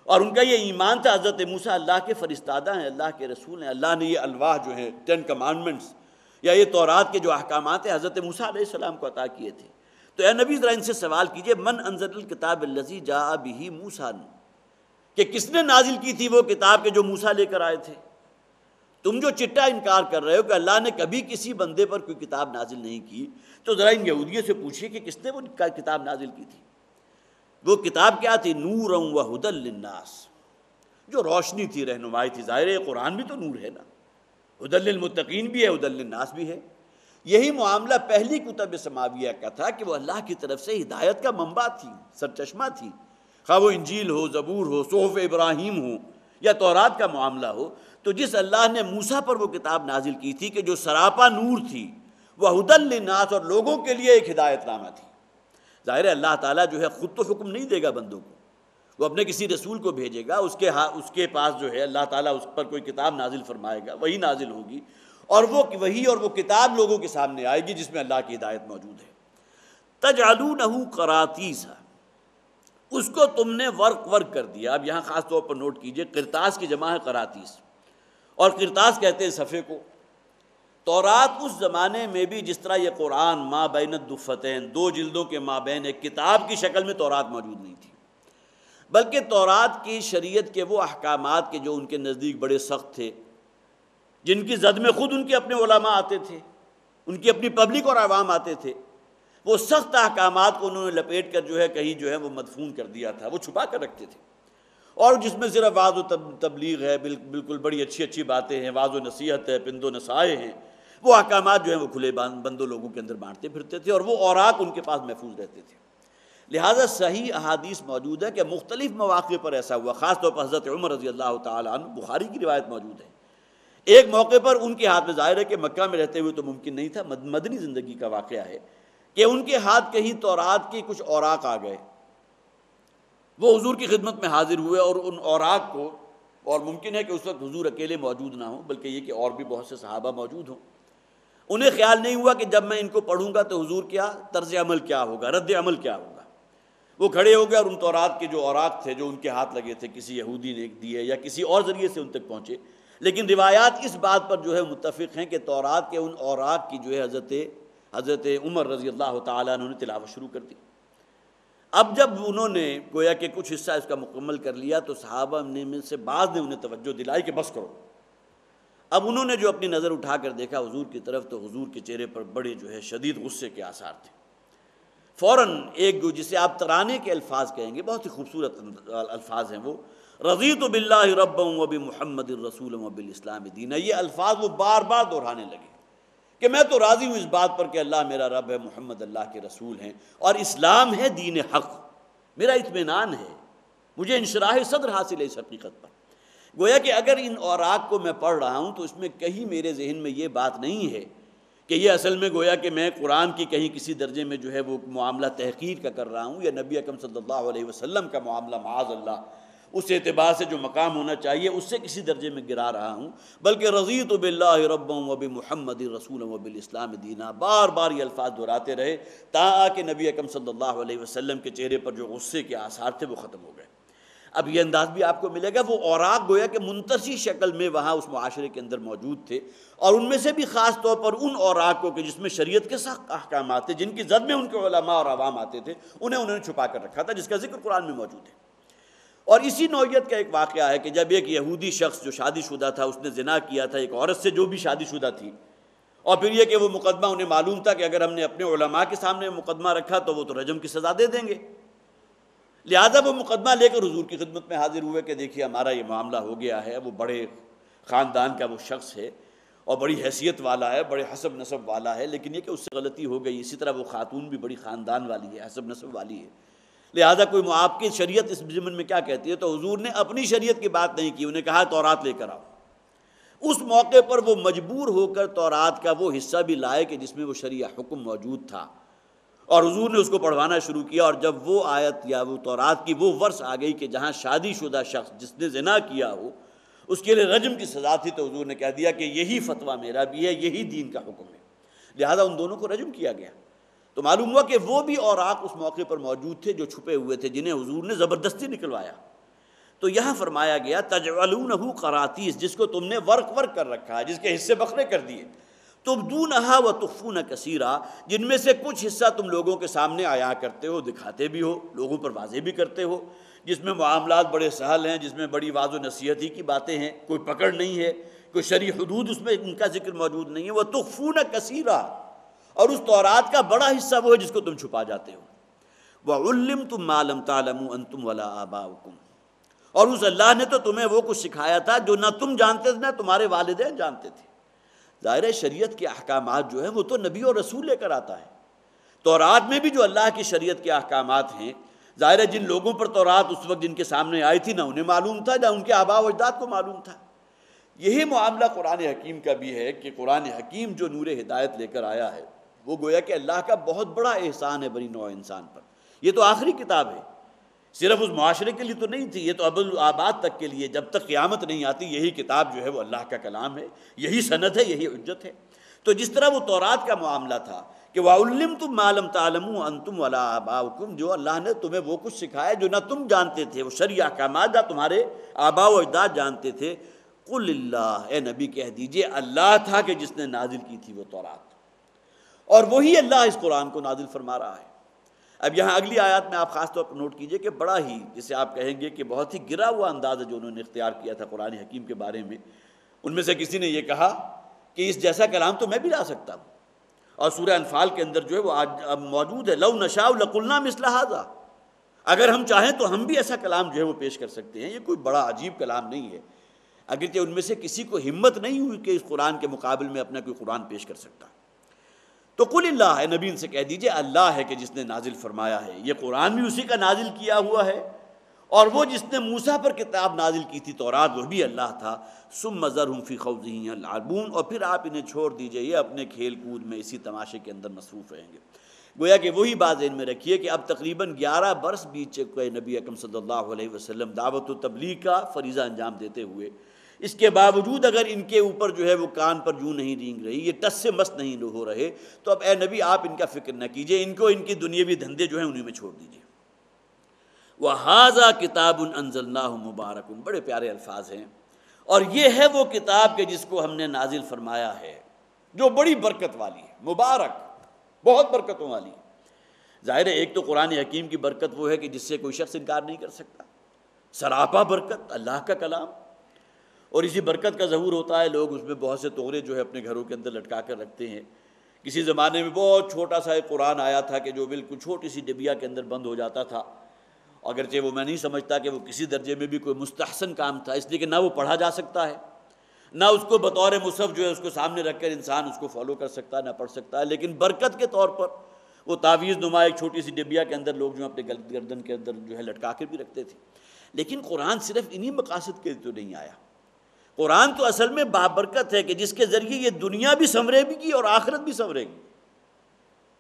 اور ان کا یہ ایمان تھا حضرت موسیٰ اللہ کے فرستادہ ہیں، اللہ کے رسول ہیں، اللہ نے یہ الواح جو ہے 10 کمانڈمنٹس یا یہ تورات کے جو احکامات ہیں حضرت موسیٰ علیہ السلام کو عطا کیے تھے۔ تو اے نبی ذرا ان سے سوال کیجئے، من انزل الکتاب الذی جاء بہ موسیٰ، کہ کس نے نازل کی تھی وہ کتاب کے جو موسیٰ لے کر آئے تھے؟ تم جو چٹا انکار کر رہے ہو کہ اللہ نے کبھی کسی بندے پر کوئی کتاب نازل نہیں کی، تو ذرا ان یہودیوں سے پوچھئے کہ کس نے وہ کتاب نازل کی تھی۔ وہ کتاب کیا تھی؟ نورا وہدی للناس، جو روشنی تھی، رہنمائی تھی۔ ظاہر ہے قرآن بھی تو نور ہے نا، ہدی للمتقین بھی ہے، ہدی للناس بھی ہے۔ یہی معاملہ پہلی کتب سماویہ کا تھا کہ وہ اللہ کی طرف سے ہدایت کا منبع تھی، سرچشمہ تھی، خواہ وہ انجیل ہو، زبور ہو، صحف ابراہیم ہو یا تورات کا معاملہ ہو۔ تو جس اللہ نے موسیٰ پر وہ کتاب نازل کی تھی کہ جو سراپا نور تھی، وہ ہدی للناس، اور لوگوں کے لیے ایک ہدایت نامہ تھی۔ ظاہر ہے اللہ تعالیٰ جو ہے خود تو حکم نہیں دے گا بندوں کو، وہ اپنے کسی رسول کو بھیجے گا، اس کے پاس جو ہے اللہ تعالیٰ اس پر کوئی کتاب نازل فرمائے گا، وہی نازل ہوگی، اور وہ وہی اور وہ کتاب لوگوں کے سامنے آئے گی جس میں اللہ کی ہدایت موجود ہے۔ تجعلونہ قراطیس، اس کو تم نے ورق کر دیا۔ اب یہاں خاص طور پر نوٹ کیجئے، قرطاس کی جمع ہے قراطیس، اور قرطاس کہتے ہیں صفحے کو۔ تورات اس زمانے میں بھی جس طرح یہ قرآن ما بین الدفتین، 2 جلدوں کے مابین ایک کتاب کی شکل میں تورات موجود نہیں تھی، بلکہ تورات کی شریعت کے وہ احکامات کے جو ان کے نزدیک بڑے سخت تھے، جن کی زد میں خود ان کے اپنے علماء آتے تھے، ان کی اپنی پبلک اور عوام آتے تھے، وہ سخت احکامات کو انہوں نے لپیٹ کر جو ہے کہیں جو ہے وہ مدفون کر دیا تھا، وہ چھپا کر رکھتے تھے، اور جس میں صرف وعظ و تبلیغ ہے، بالکل بڑی اچھی باتیں ہیں، وعظ و نصیحت ہے، پند و نصائح ہیں، وہ احکامات جو ہیں وہ کھلے بندوں لوگوں کے اندر بانٹتے پھرتے تھے، اور وہ اوراق ان کے پاس محفوظ رہتے تھے۔ لہٰذا صحیح احادیث موجود ہے کہ مختلف مواقع پر ایسا ہوا، خاص طور پر حضرت عمر رضی اللہ تعالیٰ عنہ، بخاری کی روایت موجود ہے، ایک موقع پر ان کے ہاتھ میں، ظاہر ہے کہ مکہ میں رہتے ہوئے تو ممکن نہیں تھا، مدنی زندگی کا واقعہ ہے کہ ان کے ہاتھ کہیں تورات کے کچھ اوراق آ گئے، وہ حضور کی خدمت میں حاضر ہوئے اور ان اوراق کو اور ممکن ہے کہ اس وقت حضور اکیلے موجود نہ ہوں، بلکہ یہ کہ اور بھی بہت سے صحابہ موجود ہوں۔ انہیں خیال نہیں ہوا کہ جب میں ان کو پڑھوں گا تو حضور کیا طرز عمل کیا ہوگا، رد عمل کیا ہوگا۔ وہ کھڑے ہو گئے اور ان تورات کے جو اوراق تھے جو ان کے ہاتھ لگے تھے، کسی یہودی نے دیے یا کسی اور ذریعے سے ان تک پہنچے، لیکن روایات اس بات پر جو ہے متفق ہیں کہ تورات کے ان اوراق کی جو ہے حضرت عمر رضی اللہ تعالیٰ عنہ نے تلاوت شروع کر دی۔ اب جب انہوں نے گویا کہ کچھ حصہ اس کا مکمل کر لیا تو صحابہ نے میں سے بعض نے انہیں توجہ دلائی کہ بس کرو۔ اب انہوں نے جو اپنی نظر اٹھا کر دیکھا حضور کی طرف تو حضور کے چہرے پر بڑے جو ہے شدید غصے کے آثار تھے۔ فوراً ایک جو جسے آپ ترانے کے الفاظ کہیں گے، بہت ہی خوبصورت الفاظ ہیں وہ، رضیت باللہ ربا وبمحمد رسولا وبالاسلام دینا، یہ الفاظ وہ بار بار دہرانے لگے کہ میں تو راضی ہوں اس بات پر کہ اللہ میرا رب ہے، محمد اللہ کے رسول ہیں، اور اسلام ہے دین حق، میرا اطمینان ہے، مجھے انشراح صدر حاصل ہے اس حقیقت پر۔ گویا کہ اگر ان اوراق کو میں پڑھ رہا ہوں تو اس میں کہیں میرے ذہن میں یہ بات نہیں ہے کہ یہ اصل میں گویا کہ میں قرآن کی کہیں کسی درجے میں جو ہے وہ معاملہ تحقیر کا کر رہا ہوں، یا نبی اکرم صلی اللہ علیہ وسلم کا معاملہ معاذ اللہ اس اعتبار سے جو مقام ہونا چاہیے اس سے کسی درجے میں گرا رہا ہوں، بلکہ رضیت باللہ ربا وبمحمد رسولا وبالاسلام دینا، بار بار یہ الفاظ دہراتے رہے تاکہ کہ نبی اکرم صلی اللہ علیہ وسلم کے چہرے پر جو غصے کے آثار تھے وہ ختم ہو گئے۔ اب یہ انداز بھی آپ کو ملے گا، وہ اوراق گویا کہ منتشی شکل میں وہاں اس معاشرے کے اندر موجود تھے، اور ان میں سے بھی خاص طور پر ان اوراق کو کہ جس میں شریعت کے سخت احکامات تھے، جن کی زد میں ان کے علماء اور عوام آتے تھے، انہوں نے چھپا کر رکھا تھا، جس کا ذکر قرآن میں موجود ہے۔ اور اسی نوعیت کا ایک واقعہ ہے کہ جب ایک یہودی شخص جو شادی شدہ تھا اس نے زنا کیا تھا ایک عورت سے جو بھی شادی شدہ تھی، اور پھر یہ کہ وہ مقدمہ انہیں معلوم تھا کہ اگر ہم نے اپنے علماء کے سامنے مقدمہ رکھا تو وہ تو رجم کی سزا دے دیں گے، لہذا وہ مقدمہ لے کر حضور کی خدمت میں حاضر ہوئے کہ دیکھیے ہمارا یہ معاملہ ہو گیا ہے، وہ بڑے خاندان کا وہ شخص ہے اور بڑی حیثیت والا ہے، بڑے حسب نسب والا ہے، لیکن یہ کہ اس سے غلطی ہو گئی، اسی طرح وہ خاتون بھی بڑی خاندان والی ہے، حسب نسب والی ہے، لہذا کوئی آپ کی شریعت اس ضمن میں کیا کہتی ہے؟ تو حضور نے اپنی شریعت کی بات نہیں کی، انہیں کہا تورات لے کر آؤ۔ اس موقع پر وہ مجبور ہو کر تورات کا وہ حصہ بھی لائے کہ جس میں وہ شرعیہ حکم موجود تھا، اور حضور نے اس کو پڑھوانا شروع کیا، اور جب وہ آیت یا وہ تورات کی وہ ورس آ گئی کہ جہاں شادی شدہ شخص جس نے زنا کیا ہو اس کے لیے رجم کی سزا تھی، تو حضور نے کہہ دیا کہ یہی فتویٰ میرا بھی ہے، یہی دین کا حکم ہے، لہذا ان دونوں کو رجم کیا گیا۔ تو معلوم ہوا کہ وہ بھی اوراق اس موقع پر موجود تھے جو چھپے ہوئے تھے، جنہیں حضور نے زبردستی نکلوایا۔ تو یہاں فرمایا گیا تجعلونہ قراطیس، جس کو تم نے ورق کر رکھا ہے، جس کے حصے بکھرے کر دیے، تبدونہا وتخفون کثیرا، جن میں سے کچھ حصہ تم لوگوں کے سامنے آیا کرتے ہو، دکھاتے بھی ہو، لوگوں پر واضح بھی کرتے ہو، جس میں معاملات بڑے سہل ہیں، جس میں بڑی واضح و نصیحتی کی باتیں ہیں، کوئی پکڑ نہیں ہے، کوئی شرعی حدود اس میں ان کا ذکر موجود نہیں ہے، وتخفون کثیرا، اور اس تورات کا بڑا حصہ وہ ہے جس کو تم چھپا جاتے ہو، وعلمتم ما لم تعلموا انتم ولا آباؤکم، اور اس اللہ نے تو تمہیں وہ کچھ سکھایا تھا جو نہ تم جانتے تھے نہ تمہارے والدین جانتے تھے۔ ظاہر شریعت کے احکامات جو ہیں وہ تو نبی اور رسول لے کر آتا ہے، تورات میں بھی جو اللہ کی شریعت کے احکامات ہیں، ظاہر جن لوگوں پر تورات اس وقت جن کے سامنے آئی تھی نہ انہیں معلوم تھا نہ ان کے آباء و اجداد کو معلوم تھا۔ یہی معاملہ قرآن حکیم کا بھی ہے کہ قرآن حکیم جو نور ہدایت لے کر آیا ہے وہ گویا کہ اللہ کا بہت بڑا احسان ہے بنی نوع انسان پر۔ یہ تو آخری کتاب ہے، صرف اس معاشرے کے لیے تو نہیں تھی، یہ تو ابد تک کے لیے، جب تک قیامت نہیں آتی یہی کتاب جو ہے وہ اللہ کا کلام ہے، یہی سند ہے، یہی حجت ہے۔ تو جس طرح وہ تورات کا معاملہ تھا کہ وَعُلِّمْتُم مَا لَمْ تَعْلَمُوا أَنْتُمْ وَلَا آبَاؤُكُمْ، جو اللہ نے تمہیں وہ کچھ سکھایا جو نہ تم جانتے تھے، وہ شرعی احکامات نہ تمہارے آباء و اجداد جانتے تھے۔ قُلِ اللَّهُ، اے نبی کہہ دیجئے اللہ تھا کہ جس نے نازل کی تھی وہ تورات، اور وہی اللہ اس قرآن کو نازل فرما رہا ہے۔ اب یہاں اگلی آیات میں آپ خاص طور پر نوٹ کیجئے کہ بڑا ہی جسے آپ کہیں گے کہ بہت ہی گرا ہوا انداز ہے جو انہوں نے اختیار کیا تھا قرآن حکیم کے بارے میں۔ ان میں سے کسی نے یہ کہا کہ اس جیسا کلام تو میں بھی لا سکتا ہوں، اور سورہ انفال کے اندر جو ہے وہ آج اب موجود ہے، لو نشاء لقلنا مثل ھذا، اگر ہم چاہیں تو ہم بھی ایسا کلام جو ہے وہ پیش کر سکتے ہیں۔ یہ کوئی بڑا عجیب کلام نہیں ہے، اگرچہ ان میں سے کسی کو ہمت نہیں ہوئی کہ اس قرآن کے مقابل میں اپنا کوئی قرآن پیش کر سکتا۔ تو قل اللہ، نبی ان سے کہہ دیجئے اللہ ہے کہ جس نے نازل فرمایا ہے، یہ قرآن بھی اسی کا نازل کیا ہوا ہے، اور وہ جس نے موسیٰ پر کتاب نازل کی تھی تورات وہ بھی اللہ تھا۔ ثم ذرہم فی خوضہم یلعبون، اور پھر آپ انہیں چھوڑ دیجئے یہ اپنے کھیل کود میں اسی تماشے کے اندر مصروف رہیں گے۔ گویا کہ وہی بات ذہن میں رکھیے کہ اب تقریباً 11 برس بیت چکے نبی اکرم صلی اللہ علیہ وسلم دعوت و تبلیغ کا فریضہ انجام دیتے ہوئے، اس کے باوجود اگر ان کے اوپر جو ہے وہ کان پر جوں نہیں رینگ رہی، یہ ٹس سے مس نہیں ہو رہے، تو اب اے نبی آپ ان کا فکر نہ کیجئے، ان کو ان کی دنیاوی دھندے جو ہیں انہی میں چھوڑ دیجئے۔ وَهَذَا كِتَابٌ أَنزَلْنَاهُ مُبَارَكٌ، بڑے پیارے الفاظ ہیں، اور یہ ہے وہ کتاب کہ جس کو ہم نے نازل فرمایا ہے، جو بڑی برکت والی ہے، مبارک، بہت برکتوں والی ہے۔ ظاہر ہے ایک تو قرآن حکیم کی برکت وہ ہے کہ جس سے کوئی شخص انکار نہیں کر سکتا، سراپا برکت اللہ کا کلام، اور اسی برکت کا ظہور ہوتا ہے۔ لوگ اس میں بہت سے توغرے جو ہے اپنے گھروں کے اندر لٹکا کر رکھتے ہیں۔ کسی زمانے میں بہت چھوٹا سا ایک قرآن آیا تھا کہ جو بالکل چھوٹی سی ڈبیا کے اندر بند ہو جاتا تھا، اگرچہ وہ میں نہیں سمجھتا کہ وہ کسی درجے میں بھی کوئی مستحسن کام تھا، اس لیے کہ نہ وہ پڑھا جا سکتا ہے، نہ اس کو بطور مصحف جو ہے اس کو سامنے رکھ کر انسان اس کو فالو کر سکتا ہے، نہ پڑھ سکتا ہے، لیکن برکت کے طور پر وہ تعویذ نما ایک چھوٹی سی ڈبیا کے اندر لوگ جو اپنے گردن کے اندر جو ہے لٹکا کر بھی رکھتے تھے۔ لیکن قرآن صرف انہی مقاصد کے تو نہیں آیا، قرآن تو اصل میں بابرکت ہے کہ جس کے ذریعے یہ دنیا بھی سنورے گی اور آخرت بھی سنورے گی۔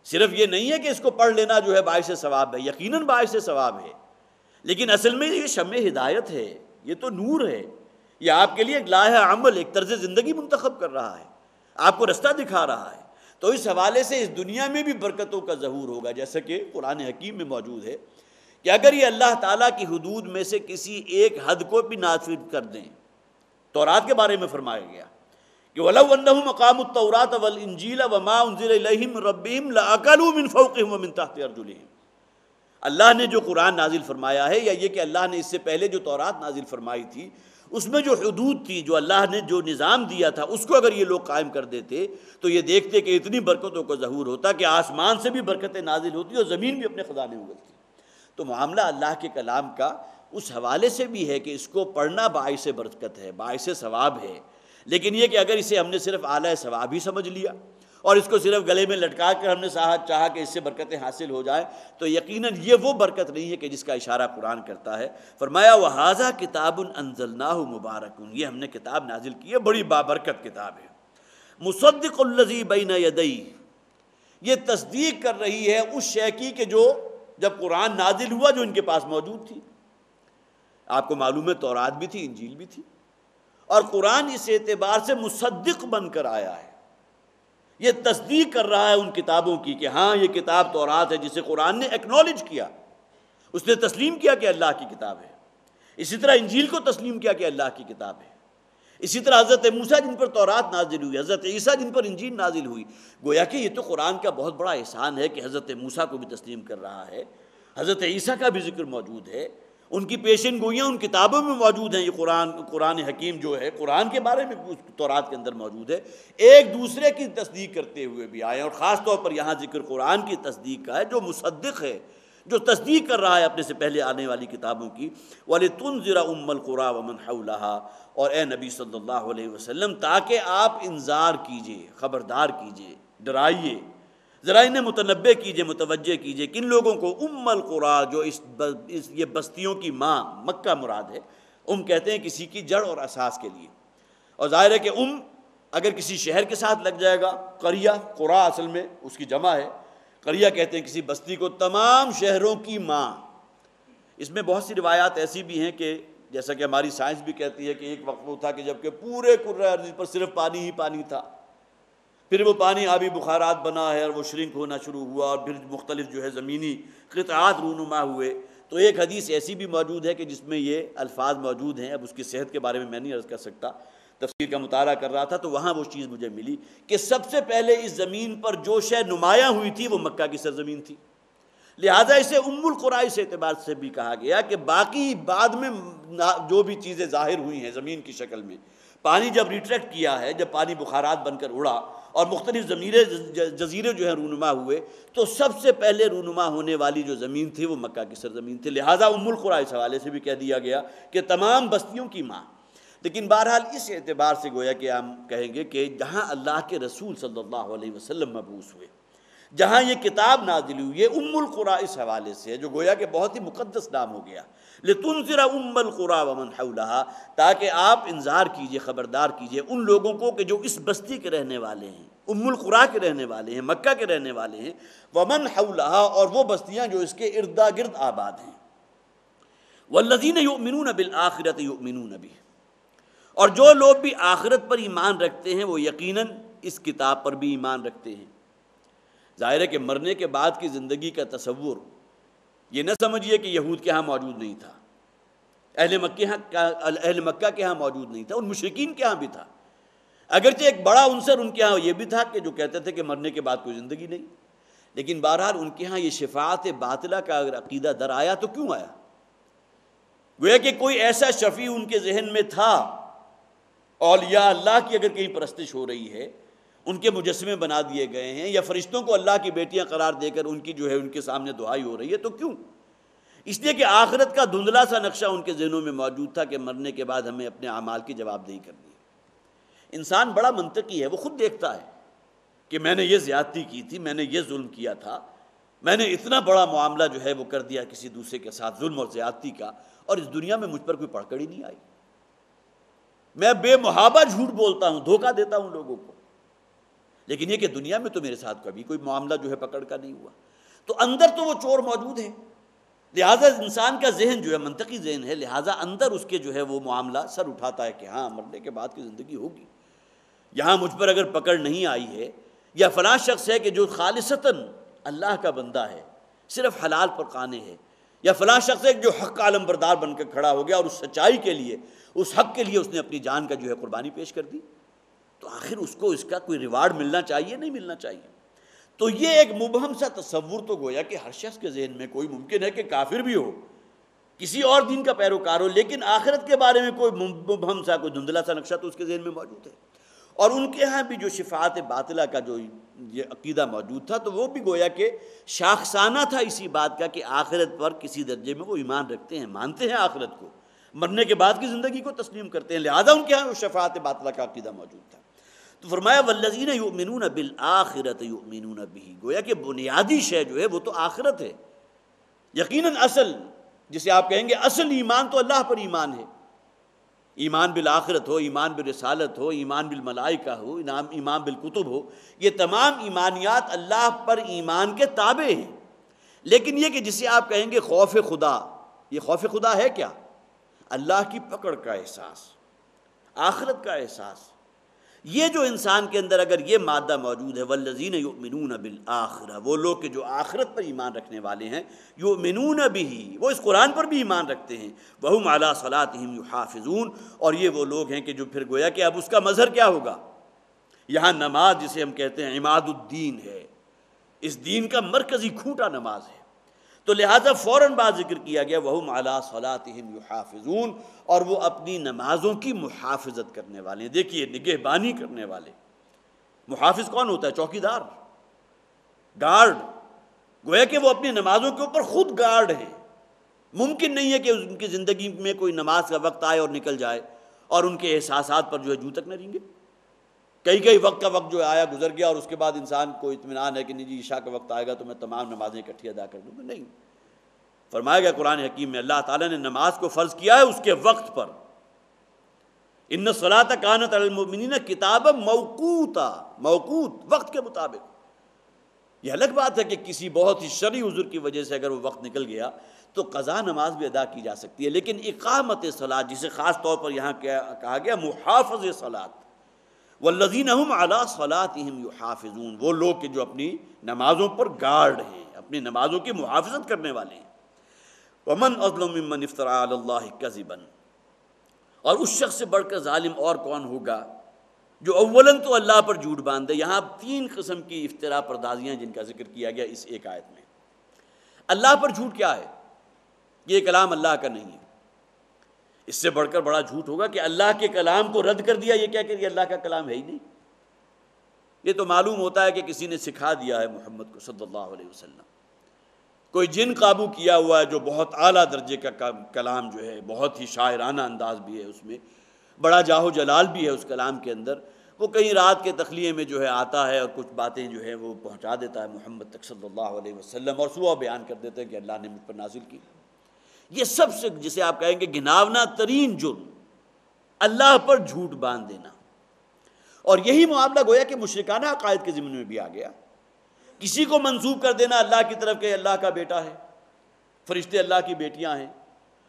صرف یہ نہیں ہے کہ اس کو پڑھ لینا جو ہے باعث ثواب ہے، یقیناً باعث ثواب ہے، لیکن اصل میں یہ شمع ہدایت ہے، یہ تو نور ہے، یہ آپ کے لیے ایک لائحہ عمل، ایک طرز زندگی منتخب کر رہا ہے، آپ کو رستہ دکھا رہا ہے۔ تو اس حوالے سے اس دنیا میں بھی برکتوں کا ظہور ہوگا، جیسا کہ قرآن حکیم میں موجود ہے کہ اگر یہ اللہ تعالیٰ کی حدود میں سے کسی ایک حد کو بھی نافذ کر دیں، تورات کے بارے میں فرمایا گیا کہ وَلَوْ أَنَّهُمْ أَقَامُوا التَّوْرَاةَ وَالْإِنْجِيلَ وَمَا أُنزِلَ إِلَيْهِمْ مِنْ رَبِّهِمْ لَأَكَلُوا مِنْ فَوْقِهِمْ وَمِنْ تَحْتِ أَرْجُلِهِمْ۔ اللہ نے جو قرآن نازل فرمایا ہے، یا یہ کہ اللہ نے اس سے پہلے جو تورات نازل فرمائی تھی، اس میں جو حدود تھی، جو اللہ نے جو نظام دیا تھا، اس کو اگر یہ لوگ قائم کر دیتے تو یہ دیکھتے کہ اتنی برکتوں کا ظہور ہوتا کہ آسمان سے بھی برکتیں نازل ہوتی اور زمین بھی اپنے خزانے اگلتی۔ تو معاملہ اللہ کے کلام کا اس حوالے سے بھی ہے کہ اس کو پڑھنا باعث برکت ہے، باعث ثواب ہے، لیکن یہ کہ اگر اسے ہم نے صرف اعلی ثواب ہی سمجھ لیا اور اس کو صرف گلے میں لٹکا کر ہم نے چاہا کہ اس سے برکتیں حاصل ہو جائیں، تو یقیناً یہ وہ برکت نہیں ہے کہ جس کا اشارہ قرآن کرتا ہے۔ فرمایا وَهَذَا كِتَابٌ أَنزَلْنَاهُ مُبَارَكٌ، یہ ہم نے کتاب نازل کی ہے، بڑی بابرکت کتاب ہے۔ مُصَدِّقُ الَّذِي بَيْنَ يَدَيْهِ، یہ تصدیق کر رہی ہے اس شے کی کہ جو جب قرآن نازل ہوا جو ان کے پاس موجود تھی۔ آپ کو معلوم ہے تورات بھی تھی، انجیل بھی تھی، اور قرآن اس اعتبار سے مصدق بن کر آیا ہے، یہ تصدیق کر رہا ہے ان کتابوں کی کہ ہاں یہ کتاب تورات ہے، جسے قرآن نے ایکنالج کیا، اس نے تسلیم کیا کہ اللہ کی کتاب ہے۔ اسی طرح انجیل کو تسلیم کیا کہ اللہ کی کتاب ہے۔ اسی طرح حضرت موسیٰ جن پر تورات نازل ہوئی، حضرت عیسیٰ جن پر انجیل نازل ہوئی، گویا کہ یہ تو قرآن کا بہت بڑا احسان ہے کہ حضرت موسیٰ کو بھی تسلیم کر رہا ہے، حضرت عیسیٰ کا بھی ذکر موجود ہے، ان کی پیشن گوئیاں ان کتابوں میں موجود ہیں۔ یہ قرآن حکیم جو ہے قرآن کے بارے میں تورات کے اندر موجود ہے، ایک دوسرے کی تصدیق کرتے ہوئے بھی آئے، اور خاص طور پر یہاں ذکر قرآن کی تصدیق کا ہے، جو مصدق ہے، جو تصدیق کر رہا ہے اپنے سے پہلے آنے والی کتابوں کی۔ وَلِتُنذِرَ أُمَّ الْقُرَىٰ وَمَنْ حَوْلَهَا، اور اے نبی صلی اللہ علیہ وسلم تاکہ آپ انذار کیجئے، خبردار کیجئے، ڈرائیے، ذرا انہیں متنبہ کیجئے، متوجہ کیجئے، کن لوگوں کو؟ ام القریٰ، جو یہ بستیوں کی ماں، مکہ مراد ہے۔ ام کہتے ہیں کسی کی جڑ اور اساس کے لیے، اور ظاہر ہے کہ ام اگر کسی شہر کے ساتھ لگ جائے گا، قریہ، قریٰ اصل میں اس کی جمع ہے، قریہ کہتے ہیں کسی بستی کو، تمام شہروں کی ماں۔ اس میں بہت سی روایات ایسی بھی ہیں کہ جیسا کہ ہماری سائنس بھی کہتی ہے کہ ایک وقت وہ تھا کہ جب کہ پورے کرۂ ارض پر صرف پانی ہی پانی تھا، پھر وہ پانی آبی بخارات بنا ہے اور وہ شرنک ہونا شروع ہوا، اور پھر مختلف جو ہے زمینی قطعات رونما ہوئے۔ تو ایک حدیث ایسی بھی موجود ہے کہ جس میں یہ الفاظ موجود ہیں، اب اس کی صحت کے بارے میں نہیں عرض کر سکتا، تفسیر کا مطالعہ کر رہا تھا تو وہاں وہ چیز مجھے ملی کہ سب سے پہلے اس زمین پر جو شے نمایاں ہوئی تھی وہ مکہ کی سرزمین تھی، لہٰذا اسے ام القریٰ اس اعتبار سے بھی کہا گیا کہ باقی بعد میں جو بھی چیزیں ظاہر ہوئی ہیں زمین کی شکل میں، پانی جب ریٹریکٹ کیا ہے، جب پانی بخارات بن کر اڑا اور مختلف جزیرے جو ہیں رونما ہوئے، تو سب سے پہلے رونما ہونے والی جو زمین تھی وہ مکہ کی سرزمین تھی، لہٰذا ام القریٰ اس حوالے سے بھی کہہ دیا گیا کہ تمام بستیوں کی ماں۔ لیکن بہرحال اس اعتبار سے گویا کہ ہم کہیں گے کہ جہاں اللہ کے رسول صلی اللہ علیہ وسلم مبعوث ہوئے، جہاں یہ کتاب نازل ہوئی، یہ ام القریٰ اس حوالے سے ہے، جو گویا کہ بہت ہی مقدس نام ہو گیا۔ لتنذر ام القری ومن حولہا، تاکہ آپ انذار کیجئے، خبردار کیجئے ان لوگوں کو کہ جو اس بستی کے رہنے والے ہیں، ام القری کے رہنے والے ہیں، مکہ کے رہنے والے ہیں، ومن حولہا، اور وہ بستیاں جو اس کے اردا گرد آباد ہیں، والذین یؤمنون بالآخرۃ یؤمنون بہ، اور جو لوگ بھی آخرت پر ایمان رکھتے ہیں وہ یقیناً اس کتاب پر بھی ایمان رکھتے ہیں۔ ظاہر ہے کہ مرنے کے بعد کی زندگی کا تصور یہ نہ سمجھیے کہ یہود کے ہاں موجود نہیں تھا، اہل مکہ کے ہاں موجود نہیں تھا، ان مشرکین کے ہاں بھی تھا، اگرچہ ایک بڑا عنصر ان کے ہاں یہ بھی تھا کہ جو کہتے تھے کہ مرنے کے بعد کوئی زندگی نہیں، لیکن بہرحال ان کے ہاں یہ شفاعت باطلہ کا اگر عقیدہ در آیا تو کیوں آیا؟ گویا کہ کوئی ایسا شفیع ان کے ذہن میں تھا، اولیاء اللہ کی اگر کہیں پرستش ہو رہی ہے، ان کے مجسمے بنا دیے گئے ہیں، یا فرشتوں کو اللہ کی بیٹیاں قرار دے کر ان کی جو ہے ان کے سامنے دعائی ہو رہی ہے، تو کیوں؟ اس لیے کہ آخرت کا دھندلا سا نقشہ ان کے ذہنوں میں موجود تھا کہ مرنے کے بعد ہمیں اپنے اعمال کی جواب دہی کرنی ہے۔ انسان بڑا منطقی ہے، وہ خود دیکھتا ہے کہ میں نے یہ زیادتی کی تھی، میں نے یہ ظلم کیا تھا، میں نے اتنا بڑا معاملہ جو ہے وہ کر دیا کسی دوسرے کے ساتھ ظلم اور زیادتی کا، اور اس دنیا میں مجھ پر کوئی پکڑ ہی نہیں آئی، میں بے محابہ جھوٹ بولتا ہوں، دھوکہ دیتا ہوں لوگوں کو، لیکن یہ کہ دنیا میں تو میرے ساتھ کبھی کوئی معاملہ جو ہے پکڑ کا نہیں ہوا۔ تو اندر تو وہ چور موجود ہے، لہٰذا انسان کا ذہن جو ہے منطقی ذہن ہے، لہٰذا اندر اس کے جو ہے وہ معاملہ سر اٹھاتا ہے کہ ہاں مرنے کے بعد کی زندگی ہوگی، یہاں مجھ پر اگر پکڑ نہیں آئی ہے، یا فلاں شخص ہے کہ جو خالصتاً اللہ کا بندہ ہے، صرف حلال پر قانے ہے، یا فلاں شخص ہے جو حق کا علم بردار بن کر کھڑا ہو گیا اور اس سچائی کے لیے، اس حق کے لیے اس نے اپنی جان کا جو ہے قربانی پیش کر دی، تو آخر اس کو اس کا کوئی ریوارڈ ملنا چاہیے، نہیں ملنا چاہیے۔ تو یہ ایک مبہم سا تصور تو گویا کہ ہر شخص کے ذہن میں کوئی ممکن ہے کہ کافر بھی ہو، کسی اور دین کا پیروکار ہو، لیکن آخرت کے بارے میں کوئی مبہم سا، کوئی دھندلا سا نقشہ تو اس کے ذہن میں موجود ہے۔ اور ان کے ہاں بھی جو شفاعت باطلہ کا جو یہ عقیدہ موجود تھا، تو وہ بھی گویا کہ شاخسانہ تھا اسی بات کا کہ آخرت پر کسی درجے میں وہ ایمان رکھتے ہیں، مانتے ہیں آخرت کو، مرنے کے بعد کی زندگی کو تسلیم کرتے ہیں، لہذا ان کے ہاں وہ شفاعت باطلہ کا عقیدہ موجود تھا۔ تو فرمایا والذین یؤمنون بالآخرۃ یؤمنون بہ، گویا کہ بنیادی شے جو ہے وہ تو آخرت ہے، یقیناً اصل جسے آپ کہیں گے اصل ایمان تو اللہ پر ایمان ہے، ایمان بالآخرت ہو، ایمان بالرسالت ہو، ایمان بالملائکہ ہو، ایمان بالکتب ہو، یہ تمام ایمانیات اللہ پر ایمان کے تابع ہیں، لیکن یہ کہ جسے آپ کہیں گے خوف خدا، یہ خوف خدا ہے کیا؟ اللہ کی پکڑ کا احساس، آخرت کا احساس، یہ جو انسان کے اندر اگر یہ مادہ موجود ہے، والذین یؤمنون بالآخرہ، وہ لوگ کہ جو آخرت پر ایمان رکھنے والے ہیں، یؤمنون بہ، وہ اس قرآن پر بھی ایمان رکھتے ہیں، وہم علی صلاتہم یحافظون، اور یہ وہ لوگ ہیں کہ جو پھر گویا کہ اب اس کا مظہر کیا ہوگا، یہاں نماز جسے ہم کہتے ہیں عماد الدین ہے، اس دین کا مرکزی کھوٹا نماز ہے، تو لہٰذا فوراً بعد ذکر کیا گیا وہم علی صلاتہم یحافظون، اور وہ اپنی نمازوں کی محافظت کرنے والے ہیں۔ دیکھیے نگہبانی کرنے والے، محافظ کون ہوتا ہے؟ چوکیدار، گارڈ، گویا کہ وہ اپنی نمازوں کے اوپر خود گارڈ ہیں، ممکن نہیں ہے کہ ان کی زندگی میں کوئی نماز کا وقت آئے اور نکل جائے اور ان کے احساسات پر جو ہے جوں تک نہ رینگے، کئی وقت کا وقت جو آیا گزر گیا اور اس کے بعد انسان کو اطمینان ہے کہ نہیں جی عشاء کا وقت آئے گا تو میں تمام نمازیں اکٹھی ادا کر دوں گا، نہیں، فرمایا گیا قرآن حکیم میں اللہ تعالیٰ نے نماز کو فرض کیا ہے اس کے وقت پر، ان الصلاۃ کانت علی المؤمنین کتابا موقوتا، موقوت، وقت کے مطابق۔ یہ الگ بات ہے کہ کسی بہت ہی شرعی عذر کی وجہ سے اگر وہ وقت نکل گیا تو قضا نماز بھی ادا کی جا سکتی ہے، لیکن اقامت صلاۃ جسے خاص طور پر یہاں کہا گیا محافظ صلاۃ، والذین هم علی صلاتہم یحافظون، وہ لوگ کہ جو اپنی نمازوں پر گارڈ ہیں، اپنی نمازوں کی محافظت کرنے والے ہیں۔ ومن اظلم ممن افترى علی اللہ کذبا، اور اس شخص سے بڑھ کر ظالم اور کون ہوگا جو اولاً تو اللہ پر جھوٹ باندھے۔ یہاں 3 قسم کی افتراء پردازیاں جن کا ذکر کیا گیا اس ایک آیت میں۔ اللہ پر جھوٹ کیا ہے؟ یہ کلام اللہ کا نہیں ہے، اس سے بڑھ کر بڑا جھوٹ ہوگا کہ اللہ کے کلام کو رد کر دیا، یہ کیا کہ یہ اللہ کا کلام ہے ہی نہیں۔ یہ تو معلوم ہوتا ہے کہ کسی نے سکھا دیا ہے محمد کو صلی اللہ علیہ وسلم، کوئی جن قابو کیا ہوا ہے جو بہت اعلیٰ درجے کا کلام جو ہے، بہت ہی شاعرانہ انداز بھی ہے اس میں، بڑا جاہ و جلال بھی ہے اس کلام کے اندر، وہ کہیں رات کے تخلیے میں جو ہے آتا ہے اور کچھ باتیں جو ہے وہ پہنچا دیتا ہے محمد تک صلی اللہ علیہ وسلم، اور صبح بیان کر دیتے ہیں کہ اللہ نے مجھ پر نازل کی۔ یہ سب سے جسے آپ کہیں گے گھناونا ترین جرم، اللہ پر جھوٹ باندھ دینا۔ اور یہی معاملہ گویا کہ مشرکانہ عقائد کے ضمن میں بھی آ گیا۔ کسی کو منسوب کر دینا اللہ کی طرف کہ اللہ کا بیٹا ہے، فرشتے اللہ کی بیٹیاں ہیں،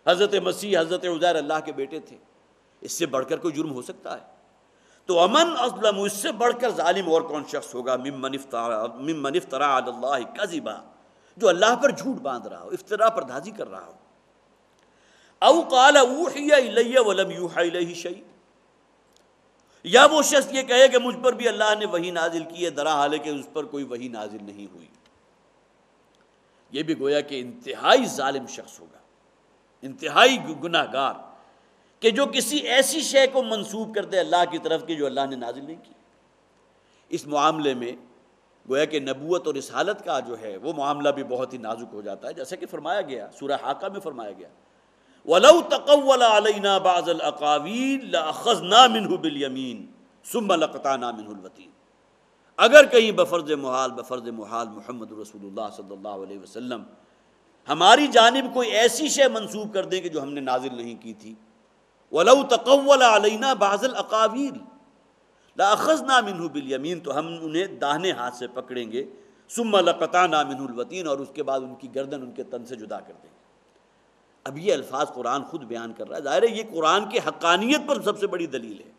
حضرت مسیح حضرت عزیر اللہ کے بیٹے تھے، اس سے بڑھ کر کوئی جرم ہو سکتا ہے؟ تو امن اظلم، اس سے بڑھ کر ظالم اور کون شخص ہوگا ممن افترا علی اللہ کذبا، جو اللہ پر جھوٹ باندھ رہا ہو، افترا پردازی کر رہا ہو۔ او قال اوحی الی ولم یوحى الیہ شیء، یا وہ شخص یہ کہے کہ مجھ پر بھی اللہ نے وحی نازل کی ہے درا حال کہ اس پر کوئی وحی نازل نہیں ہوئی۔ یہ بھی گویا کہ انتہائی ظالم شخص ہوگا، انتہائی گناہ گار، کہ جو کسی ایسی شے کو منسوب کر دے اللہ کی طرف کی جو اللہ نے نازل نہیں کی۔ اس معاملے میں گویا کہ نبوت اور رسالت کا جو ہے وہ معاملہ بھی بہت ہی نازک ہو جاتا ہے، جیسا کہ فرمایا گیا سورہ حاقہ میں فرمایا گیا وَلَوْ تَقَوَّلَ عَلَيْنَا بَعْضَ الْأَقَاوِيلِ لَأَخَذْنَا مِنْهُ بِالْيَمِينِ ثُمَّ لَقَطَعْنَا مِنْهُ الْوَتِينَ، اگر کہیں بفرض محال محمد رسول اللہ صلی اللہ علیہ وسلم ہماری جانب کوئی ایسی شے منسوب کر دیں کہ جو ہم نے نازل نہیں کی تھی، وَلَوْ تَقَوَّلَ عَلَيْنَا بَعْضَ الْأَقَاوِيلِ لَأَخَذْنَا مِنْهُ بِالْيَمِينِ، تو ہم انہیں داہنے ہاتھ سے پکڑیں گے، ثُمَّ لَقَطَعْنَا مِنْهُ الْوَتِينَ، اور اس کے بعد ان کی گردن ان کے تن سے جدا کر دیں گے۔ اب یہ الفاظ قرآن خود بیان کر رہا ہے، ظاہر ہے یہ قرآن کی حقانیت پر سب سے بڑی دلیل ہے،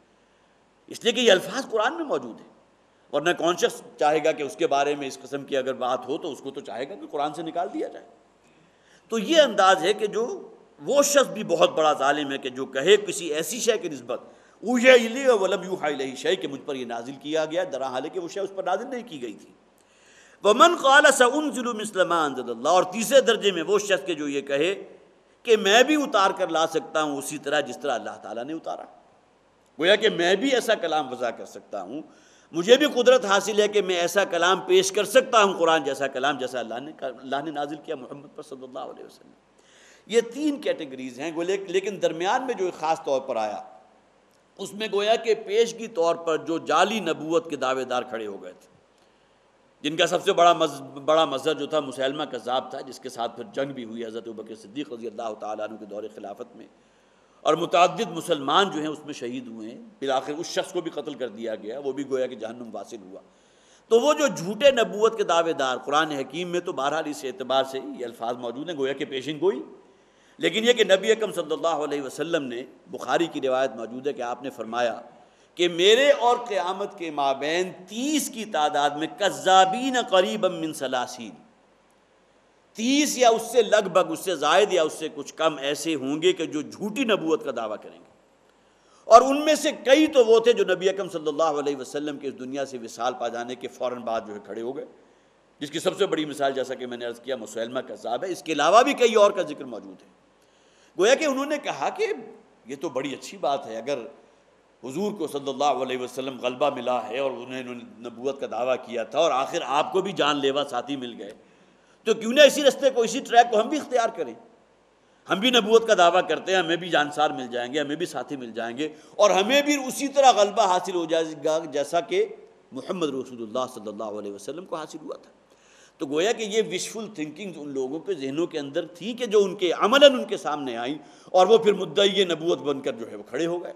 اس لیے کہ یہ الفاظ قرآن میں موجود ہیں، ورنہ کون شخص چاہے گا کہ اس کے بارے میں اس قسم کی اگر بات ہو تو اس کو تو چاہے گا کہ قرآن سے نکال دیا جائے۔ تو یہ انداز ہے کہ جو وہ شخص بھی بہت بڑا ظالم ہے کہ جو کہے کسی ایسی شے کی نسبت اوحی الی ولم یوحى الیہ شیء کہ مجھ پر یہ نازل کیا گیا درا حال کہ وہ شے اس پر نازل نہیں کی گئی تھی۔ ومن قال سانزل مثل ما انزل اللہ، اور تیسرے درجے میں وہ شخص کے جو یہ کہے کہ میں بھی اتار کر لا سکتا ہوں اسی طرح جس طرح اللہ تعالیٰ نے اتارا، گویا کہ میں بھی ایسا کلام وضع کر سکتا ہوں، مجھے بھی قدرت حاصل ہے کہ میں ایسا کلام پیش کر سکتا ہوں، قرآن جیسا کلام جیسا اللہ نے نازل کیا محمد پر صلی اللہ علیہ وسلم۔ یہ تین کیٹیگریز ہیں، لیکن درمیان میں جو ایک خاص طور پر آیا اس میں گویا کہ پیشگی طور پر جو جعلی نبوت کے دعوے دار کھڑے ہو گئے تھے، جن کا سب سے بڑا مظہر جو تھا مسیلمہ کذاب تھا، جس کے ساتھ پھر جنگ بھی ہوئی حضرت ابوبکر صدیق رضی اللہ تعالیٰ عنہ کے دور خلافت میں، اور متعدد مسلمان جو ہیں اس میں شہید ہوئے ہیں، بالآخر اس شخص کو بھی قتل کر دیا گیا، وہ بھی گویا کہ جہنم واصل ہوا۔ تو وہ جو جھوٹے نبوت کے دعوے دار قرآن حکیم میں تو بہرحال اس اعتبار سے یہ الفاظ موجود ہیں گویا کہ پیشن گوئی، لیکن یہ کہ نبی اکرم صلی اللہ علیہ وسلم نے، بخاری کی روایت موجود ہے کہ آپ نے فرمایا کہ میرے اور قیامت کے مابین 30 کی تعداد میں کذابین قریبا من 30، 30 یا اس سے لگ بھگ، اس سے زائد یا اس سے کچھ کم ایسے ہوں گے کہ جو جھوٹی نبوت کا دعویٰ کریں گے، اور ان میں سے کئی تو وہ تھے جو نبی اکرم صلی اللہ علیہ وسلم کے اس دنیا سے وصال پا جانے کے فوراً بعد جو ہے کھڑے ہو گئے، جس کی سب سے بڑی مثال جیسا کہ میں نے عرض کیا مسیلمہ کذاب ہے، اس کے علاوہ بھی کئی اور کا ذکر موجود ہے۔ گویا کہ انہوں نے کہا کہ یہ تو بڑی اچھی بات ہے، اگر حضور کو صلی اللہ علیہ وسلم غلبہ ملا ہے اور انہوں نے نبوت کا دعویٰ کیا تھا اور آخر آپ کو بھی جان لیوا ساتھی مل گئے، تو کیوں نہ اسی رستے کو، اسی ٹریک کو ہم بھی اختیار کریں، ہم بھی نبوت کا دعویٰ کرتے ہیں، ہمیں بھی جانسار مل جائیں گے، ہمیں بھی ساتھی مل جائیں گے، اور ہمیں بھی اسی طرح غلبہ حاصل ہو جائے گا جیسا کہ محمد رسول اللہ صلی اللہ علیہ وسلم کو حاصل ہوا تھا۔ تو گویا کہ یہ وشفل تھنکنگ ان لوگوں کے ذہنوں کے اندر تھی کہ جو ان کے عملاً ان کے سامنے آئیں، اور وہ پھر مدعی نبوت بن کر جو ہے وہ کھڑے ہو گئے۔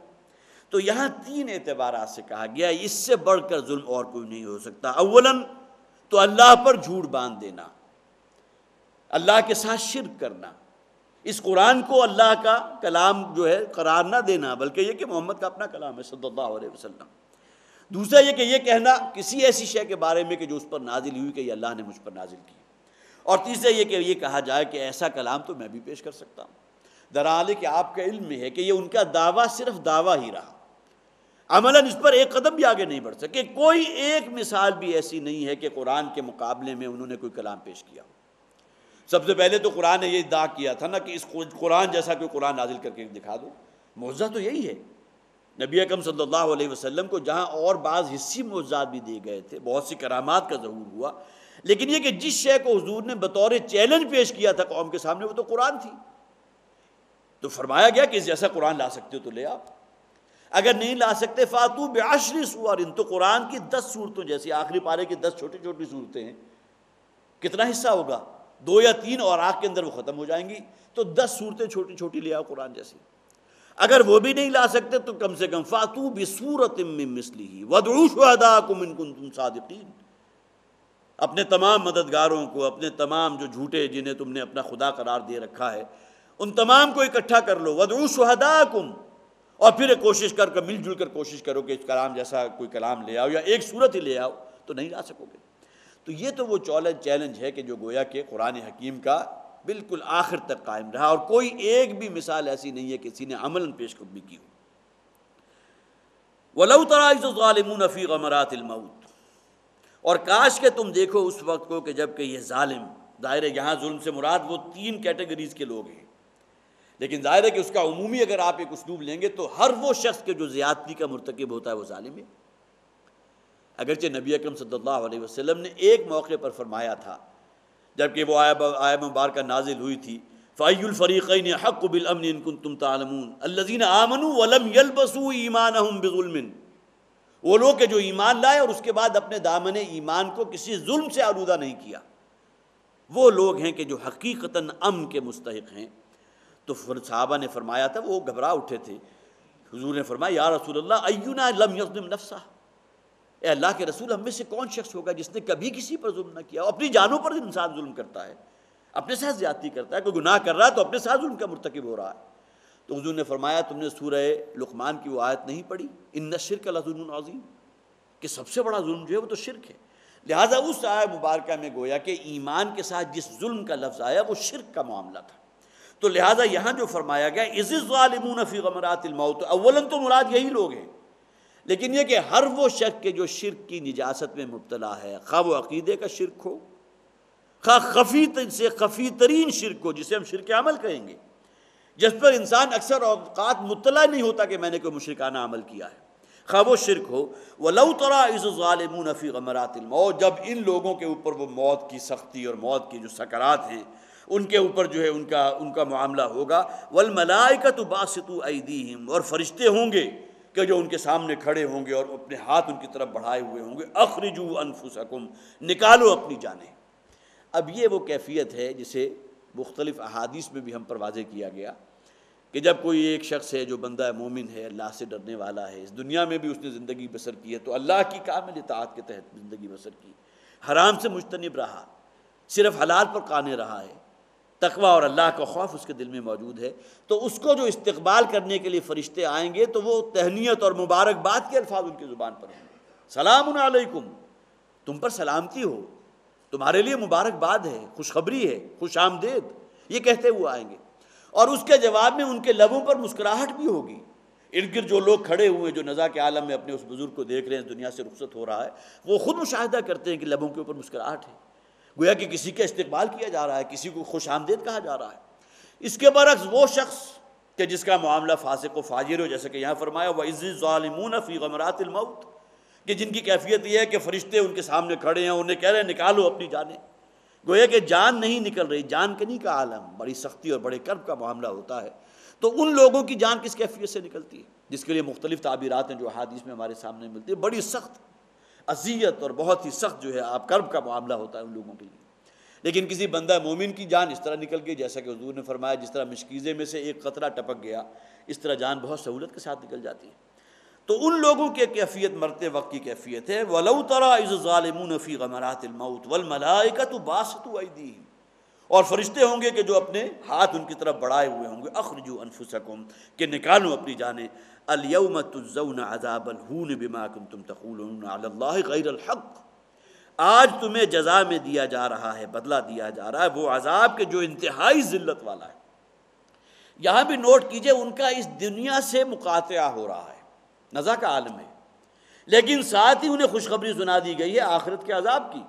تو یہاں 3 اعتبارات سے کہا گیا اس سے بڑھ کر ظلم اور کوئی نہیں ہو سکتا۔ اولاً تو اللہ پر جھوٹ باندھ دینا، اللہ کے ساتھ شرک کرنا، اس قرآن کو اللہ کا کلام جو ہے قرار نہ دینا، بلکہ یہ کہ محمد کا اپنا کلام ہے صلی اللہ علیہ وسلم۔ دوسرا یہ کہ یہ کہنا کسی ایسی شے کے بارے میں کہ جو اس پر نازل ہوئی کہ یہ اللہ نے مجھ پر نازل کی، اور تیسرا یہ کہ یہ کہا جائے کہ ایسا کلام تو میں بھی پیش کر سکتا ہوں، درحال کہ آپ کا علم میں ہے کہ یہ ان کا دعویٰ صرف دعویٰ ہی رہا، عملاً اس پر ایک قدم بھی آگے نہیں بڑھ سکے۔ کوئی ایک مثال بھی ایسی نہیں ہے کہ قرآن کے مقابلے میں انہوں نے کوئی کلام پیش کیا۔ سب سے پہلے تو قرآن نے یہ ادعا کیا تھا نا کہ اس قرآن جیسا کوئی قرآن نازل کر کے دکھا دو، معجزہ تو یہی ہے۔ نبی اکرم صلی اللہ علیہ وسلم کو جہاں اور بعض حصی معجزات بھی دیے گئے تھے، بہت سی کرامات کا ظہور ہوا، لیکن یہ کہ جس شے کو حضور نے بطور چیلنج پیش کیا تھا قوم کے سامنے وہ تو قرآن تھی۔ تو فرمایا گیا کہ اس جیسا قرآن لا سکتے ہو تو لے آپ، اگر نہیں لا سکتے فاتو بعشر سور، تو قرآن کی 10 صورتوں جیسی، آخری پارے کی 10 چھوٹی چھوٹی صورتیں ہیں، کتنا حصہ ہوگا؟ 2 یا 3 اور آخر کے اندر وہ ختم ہو جائیں گی، تو 10 صورتیں چھوٹی چھوٹی لے آؤ قرآن جیسی. اگر وہ بھی نہیں لا سکتے تو کم سے کم فاتو بسورۃ من مثلہ وادعوا شہداءکم ان کنتم صادقین. اپنے تمام مددگاروں کو، اپنے تمام جو جھوٹے جنہیں تم نے اپنا خدا قرار دے رکھا ہے، ان تمام کو اکٹھا کر لو. وادعوا شہداءکم، اور پھر کوشش کر مل جل کر کوشش کرو کہ اس کلام جیسا کوئی کلام لے آؤ یا ایک صورت ہی لے آؤ، تو نہیں لا سکو گے. تو یہ تو وہ چیلنج ہے کہ جو گویا کہ قرآن حکیم کا بالکل آخر تک قائم رہا، اور کوئی ایک بھی مثال ایسی نہیں ہے کہ کسی نے عملاً پیش قدمی کی ہو. وَلَوْ تَرَىٰ إِذِ الظَّالِمُونَ فِي غَمَرَاتِ الْمَوْتِ، اور کاش کہ تم دیکھو اس وقت کو کہ جب کہ یہ ظالم، ظاہر ہے یہاں ظلم سے مراد وہ 3 کیٹیگریز کے لوگ ہیں، لیکن ظاہر ہے کہ اس کا عمومی اگر آپ ایک اسلوب لیں گے تو ہر وہ شخص کے جو زیادتی کا مرتکب ہوتا ہے وہ ظالم ہے. اگرچہ نبی اکرم صلی اللہ علیہ وسلم نے ایک موقع پر فرمایا تھا جبکہ وہ آیت مبارکہ نازل ہوئی تھی، فَأَيُّ الْفَرِيقَيْنِ أَحَقُّ بِالْأَمْنِ إِن كُنتُمْ تَعْلَمُونَ الَّذِينَ آمَنُوا وَلَمْ يَلْبَسُوا إِيمَانَهُمْ بِظُلْمٍ. وہ لوگ کہ جو ایمان لائے اور اس کے بعد اپنے دامن ایمان کو کسی ظلم سے آلودہ نہیں کیا، وہ لوگ ہیں کہ جو حقیقتاً امن کے مستحق ہیں. تو صحابہ نے فرمایا تھا، وہ گھبرا اٹھے تھے. حضور نے فرمایا یا رسول اللہ اینا لم یظلم نفسہ، اے اللہ کے رسول ہم میں سے کون شخص ہوگا جس نے کبھی کسی پر ظلم نہ کیا. اپنی جانوں پر انسان ظلم کرتا ہے، اپنے ساتھ زیادتی کرتا ہے، کوئی گناہ کر رہا ہے تو اپنے ساتھ ظلم کا مرتکب ہو رہا ہے. تو حضور نے فرمایا تم نے سورہ لقمان کی وہ آیت نہیں پڑھی، ان الشرک لظلم عظیم، کہ سب سے بڑا ظلم جو ہے وہ تو شرک ہے. لہٰذا اس آیت مبارکہ میں گویا کہ ایمان کے ساتھ جس ظلم کا لفظ آیا وہ شرک کا معاملہ تھا. تو لہٰذا یہاں جو فرمایا گیا اذ الظالمون فی غمرات الموت، اولاً تو مراد یہی لوگ ہیں، لیکن یہ کہ ہر وہ شخص کے جو شرک کی نجاست میں مبتلا ہے، خواہ وہ عقیدے کا شرک ہو، خواہ خفی ترین شرک ہو جسے ہم شرک عمل کہیں گے، جس پر انسان اکثر اوقات مطلع نہیں ہوتا کہ میں نے کوئی مشرکانہ عمل کیا ہے، خواہ وہ شرک ہو. وَلَوْ تَرَىٰ إِذِ الظَّالِمُونَ فِي غَمَرَاتِ الْمَوْتِ، جب ان لوگوں کے اوپر وہ موت کی سختی اور موت کی جو سکرات ہیں ان کے اوپر جو ہے ان کا معاملہ ہوگا. وَالْمَلَائِكَةُ بَاسِطُو أَيْدِيهِمْ، اور فرشتے ہوں گے کہ جو ان کے سامنے کھڑے ہوں گے اور اپنے ہاتھ ان کی طرف بڑھائے ہوئے ہوں گے. اخرجوا انفسکم، نکالو اپنی جانیں. اب یہ وہ کیفیت ہے جسے مختلف احادیث میں بھی ہم پر واضح کیا گیا کہ جب کوئی ایک شخص ہے جو بندہ مومن ہے، اللہ سے ڈرنے والا ہے، اس دنیا میں بھی اس نے زندگی بسر کی ہے تو اللہ کی کامل اطاعت کے تحت زندگی بسر کی، حرام سے مجتنب رہا، صرف حلال پر قانع رہا ہے، تقوی اور اللہ کا خوف اس کے دل میں موجود ہے، تو اس کو جو استقبال کرنے کے لیے فرشتے آئیں گے تو وہ تہنیت اور مبارکباد کے الفاظ ان کی زبان پر ہوں گے. سلام علیکم، تم پر سلامتی ہو، تمہارے لیے مبارکباد ہے، خوشخبری ہے، خوش آمدید، یہ کہتے ہوئے آئیں گے. اور اس کے جواب میں ان کے لبوں پر مسکراہٹ بھی ہوگی. ارد گرد جو لوگ کھڑے ہوئے ہیں جو نزا کے عالم میں اپنے اس بزرگ کو دیکھ رہے ہیں، دنیا سے رخصت ہو رہا ہے، وہ خود مشاہدہ کرتے ہیں کہ لبوں کے اوپر مسکراہٹ ہے، گویا کہ کسی کا استقبال کیا جا رہا ہے، کسی کو خوش آمدید کہا جا رہا ہے. اس کے برعکس وہ شخص کہ جس کا معاملہ فاسق و فاجر ہو، جیسا کہ یہاں فرمایا وَإِذِ الظَّالِمُونَ فِي غَمَرَاتِ الْمَوْتِ، کہ جن کی کیفیت یہ ہے کہ فرشتے ان کے سامنے کھڑے ہیں، انہیں کہہ رہے ہیں نکالو اپنی جانیں. گویا کہ جان نہیں نکل رہی، جان کنی کا عالم، بڑی سختی اور بڑے کرب کا معاملہ ہوتا ہے. تو ان لوگوں کی جان کس کیفیت سے نکلتی ہے، جس کے لیے مختلف تعبیرات ہیں جو احادیث میں ہمارے سامنے ملتی ہے. بڑی سخت اذیت اور بہت ہی سخت جو ہے آپ کرب کا معاملہ ہوتا ہے ان لوگوں کے لیے. لیکن کسی بندہ مومن کی جان اس طرح نکل گئی، جیسا کہ حضور نے فرمایا جس طرح مشکیزے میں سے ایک قطرہ ٹپک گیا، اس طرح جان بہت سہولت کے ساتھ نکل جاتی ہے. تو ان لوگوں کی کیفیت مرتے وقت کی کیفیت ہے وَلَوْ تَرَىٰ إِذِ الظَّالِمُونَ فِي غَمَرَاتِ الْمَوْتِ وَالْمَلَائِكَةُ بَاسِطُو أَيْدِيهِمْ، اور فرشتے ہوں گے کہ جو اپنے ہاتھ ان کی طرف بڑھائے ہوئے ہوں گے. اخرجوا انفسکم، کہ نکالو اپنی جانیں. اليوم تجزون عذاب الہون بما کنتم تقولون علی اللہ غیر الحق، آج تمہیں جزا میں دیا جا رہا ہے، بدلہ دیا جا رہا ہے وہ عذاب کے جو انتہائی ذلت والا ہے. یہاں بھی نوٹ کیجئے ان کا اس دنیا سے مقاطعہ ہو رہا ہے، نزا کا عالم ہے، لیکن ساتھ ہی انہیں خوشخبری سنا دی گئی ہے آخرت کے عذاب کی.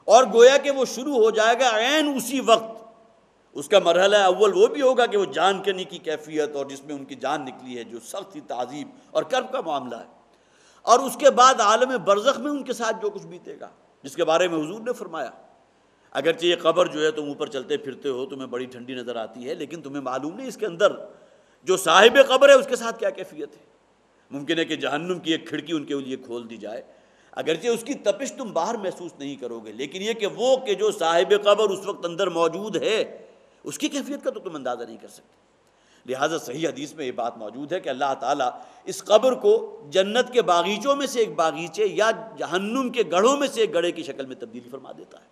اور گویا کہ وہ شروع ہو جائے گا عین اسی وقت. اس کا مرحلہ اول وہ بھی ہوگا کہ وہ جان کنی کی کیفیت اور جس میں ان کی جان نکلی ہے جو سخت ہی تعذیب اور کرب کا معاملہ ہے. اور اس کے بعد عالم برزخ میں ان کے ساتھ جو کچھ بیتے گا، جس کے بارے میں حضور نے فرمایا اگرچہ یہ قبر جو ہے تم اوپر چلتے پھرتے ہو، تمہیں بڑی ٹھنڈی نظر آتی ہے، لیکن تمہیں معلوم نہیں اس کے اندر جو صاحب قبر ہے اس کے ساتھ کیا کیفیت ہے. ممکن ہے کہ جہنم کی ایک کھڑکی ان کے لیے کھول دی جائے، اگرچہ اس کی تپش تم باہر محسوس نہیں کرو گے، لیکن یہ کہ وہ کہ جو صاحب قبر اس وقت اندر موجود ہے اس کی کیفیت کا تو تم اندازہ نہیں کر سکتے۔ لہٰذا صحیح حدیث میں یہ بات موجود ہے کہ اللہ تعالیٰ اس قبر کو جنت کے باغیچوں میں سے ایک باغیچے یا جہنم کے گڑھوں میں سے ایک گڑھے کی شکل میں تبدیل فرما دیتا ہے۔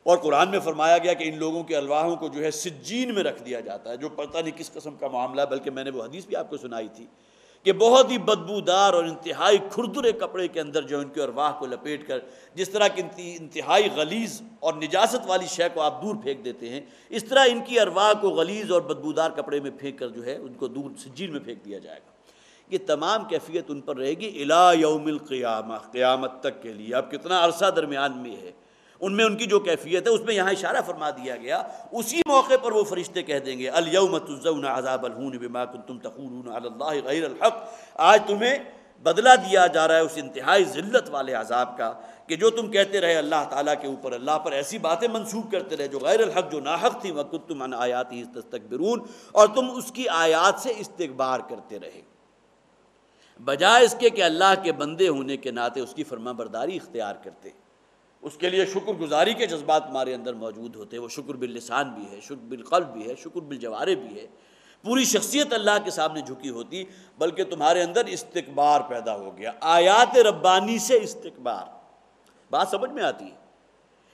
اور قرآن میں فرمایا گیا کہ ان لوگوں کے ارواحوں کو جو ہے سجین میں رکھ دیا جاتا ہے، جو پتہ نہیں کس قسم کا معاملہ ہے، بلکہ میں نے وہ حدیث بھی آپ کو سنائی تھی کہ بہت ہی بدبودار اور انتہائی کھردرے کپڑے کے اندر جو ان کے ارواح کو لپیٹ کر، جس طرح کی انتہائی غلیظ اور نجاست والی شے کو آپ دور پھینک دیتے ہیں، اس طرح ان کی ارواح کو غلیظ اور بدبودار کپڑے میں پھینک کر جو ہے ان کو دور سجین میں پھینک دیا جائے گا۔ یہ تمام کیفیت ان پر رہے گی الی یوم القیامہ، قیامت تک کے لیے۔ اب کتنا عرصہ درمیان میں ہے، ان میں ان کی جو کیفیت ہے اس میں یہاں اشارہ فرما دیا گیا، اسی موقع پر وہ فرشتے کہہ دیں گے الیوم تجزون عذاب الہون بما کنتم تقولون علی اللہ غیر الحق، آج تمہیں بدلہ دیا جا رہا ہے اس انتہائی ذلت والے عذاب کا کہ جو تم کہتے رہے اللہ تعالیٰ کے اوپر، اللہ پر ایسی باتیں منسوب کرتے رہے جو غیر الحق، جو ناحق تھی، وکنتم عن آیاتہ تستکبرون، اور تم اس کی آیات سے استکبار کرتے رہے، بجائے اس کے کہ اللہ کے بندے ہونے کے ناطے اس کی فرما برداری اختیار کرتے، اس کے لیے شکر گزاری کے جذبات ہمارے اندر موجود ہوتے۔ وہ شکر باللسان بھی ہے، شکر بالقلب بھی ہے، شکر بالجوارح بھی ہے، پوری شخصیت اللہ کے سامنے جھکی ہوتی، بلکہ تمہارے اندر استکبار پیدا ہو گیا، آیات ربانی سے استکبار۔ بات سمجھ میں آتی ہے؟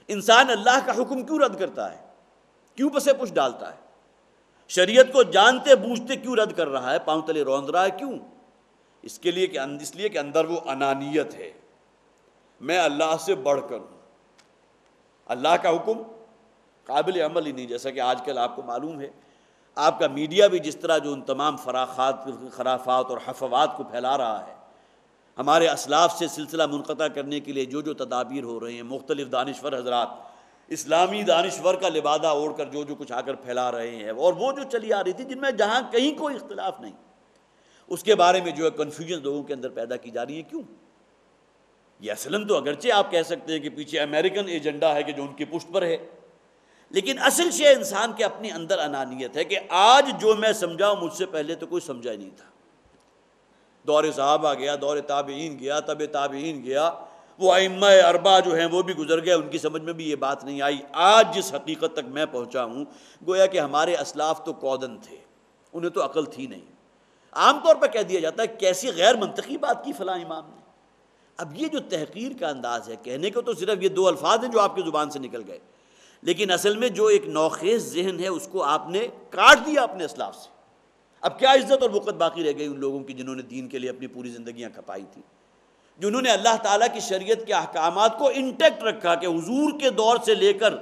انسان اللہ کا حکم کیوں رد کرتا ہے؟ کیوں پسے پش ڈالتا ہے؟ شریعت کو جانتے بوجھتے کیوں رد کر رہا ہے، پاؤں تلے روند رہا ہے؟ کیوں؟ اس لیے کہ اندر وہ انانیت ہے، میں اللہ سے بڑھ کر ہوں، اللہ کا حکم قابل عمل ہی نہیں۔ جیسا کہ آج کل آپ کو معلوم ہے، آپ کا میڈیا بھی جس طرح جو ان تمام خرافات اور حفوات کو پھیلا رہا ہے، ہمارے اسلاف سے سلسلہ منقطع کرنے کے لیے جو تدابیر ہو رہے ہیں، مختلف دانشور حضرات اسلامی دانشور کا لبادہ اوڑھ کر جو کچھ آ کر پھیلا رہے ہیں، اور وہ جو چلی آ رہی تھی جن میں جہاں کہیں کوئی اختلاف نہیں، اس کے بارے میں جو ہے کنفیوژن لوگوں کے اندر پیدا کی جا رہی ہے۔ کیوں؟ یہ اصلاً تو اگرچہ آپ کہہ سکتے ہیں کہ پیچھے امریکن ایجنڈا ہے کہ جو ان کی پشت پر ہے، لیکن اصل شے انسان کے اپنے اندر انانیت ہے کہ آج جو میں سمجھا مجھ سے پہلے تو کوئی سمجھا ہی نہیں تھا۔ دور صحابہ گیا، دور تابعین گیا، تبع تابعین گیا، وہ ائمہ اربعہ جو ہیں وہ بھی گزر گئے، ان کی سمجھ میں بھی یہ بات نہیں آئی۔ آج جس حقیقت تک میں پہنچا ہوں، گویا کہ ہمارے اسلاف تو کودن تھے، انہیں تو عقل تھی نہیں۔ عام طور پر کہہ دیا جاتا ہے کیسی غیر منطقی بات کی فلاں امام نے۔ اب یہ جو تحقیر کا انداز ہے، کہنے کو تو صرف یہ دو الفاظ ہیں جو آپ کی زبان سے نکل گئے، لیکن اصل میں جو ایک نوخیز ذہن ہے اس کو آپ نے کاٹ دیا اپنے اسلاف سے۔ اب کیا عزت اور وقت باقی رہ گئی ان لوگوں کی جنہوں نے دین کے لیے اپنی پوری زندگیاں کھپائی تھی، جنہوں نے اللہ تعالیٰ کی شریعت کے احکامات کو انٹیکٹ رکھا کہ حضور کے دور سے لے کر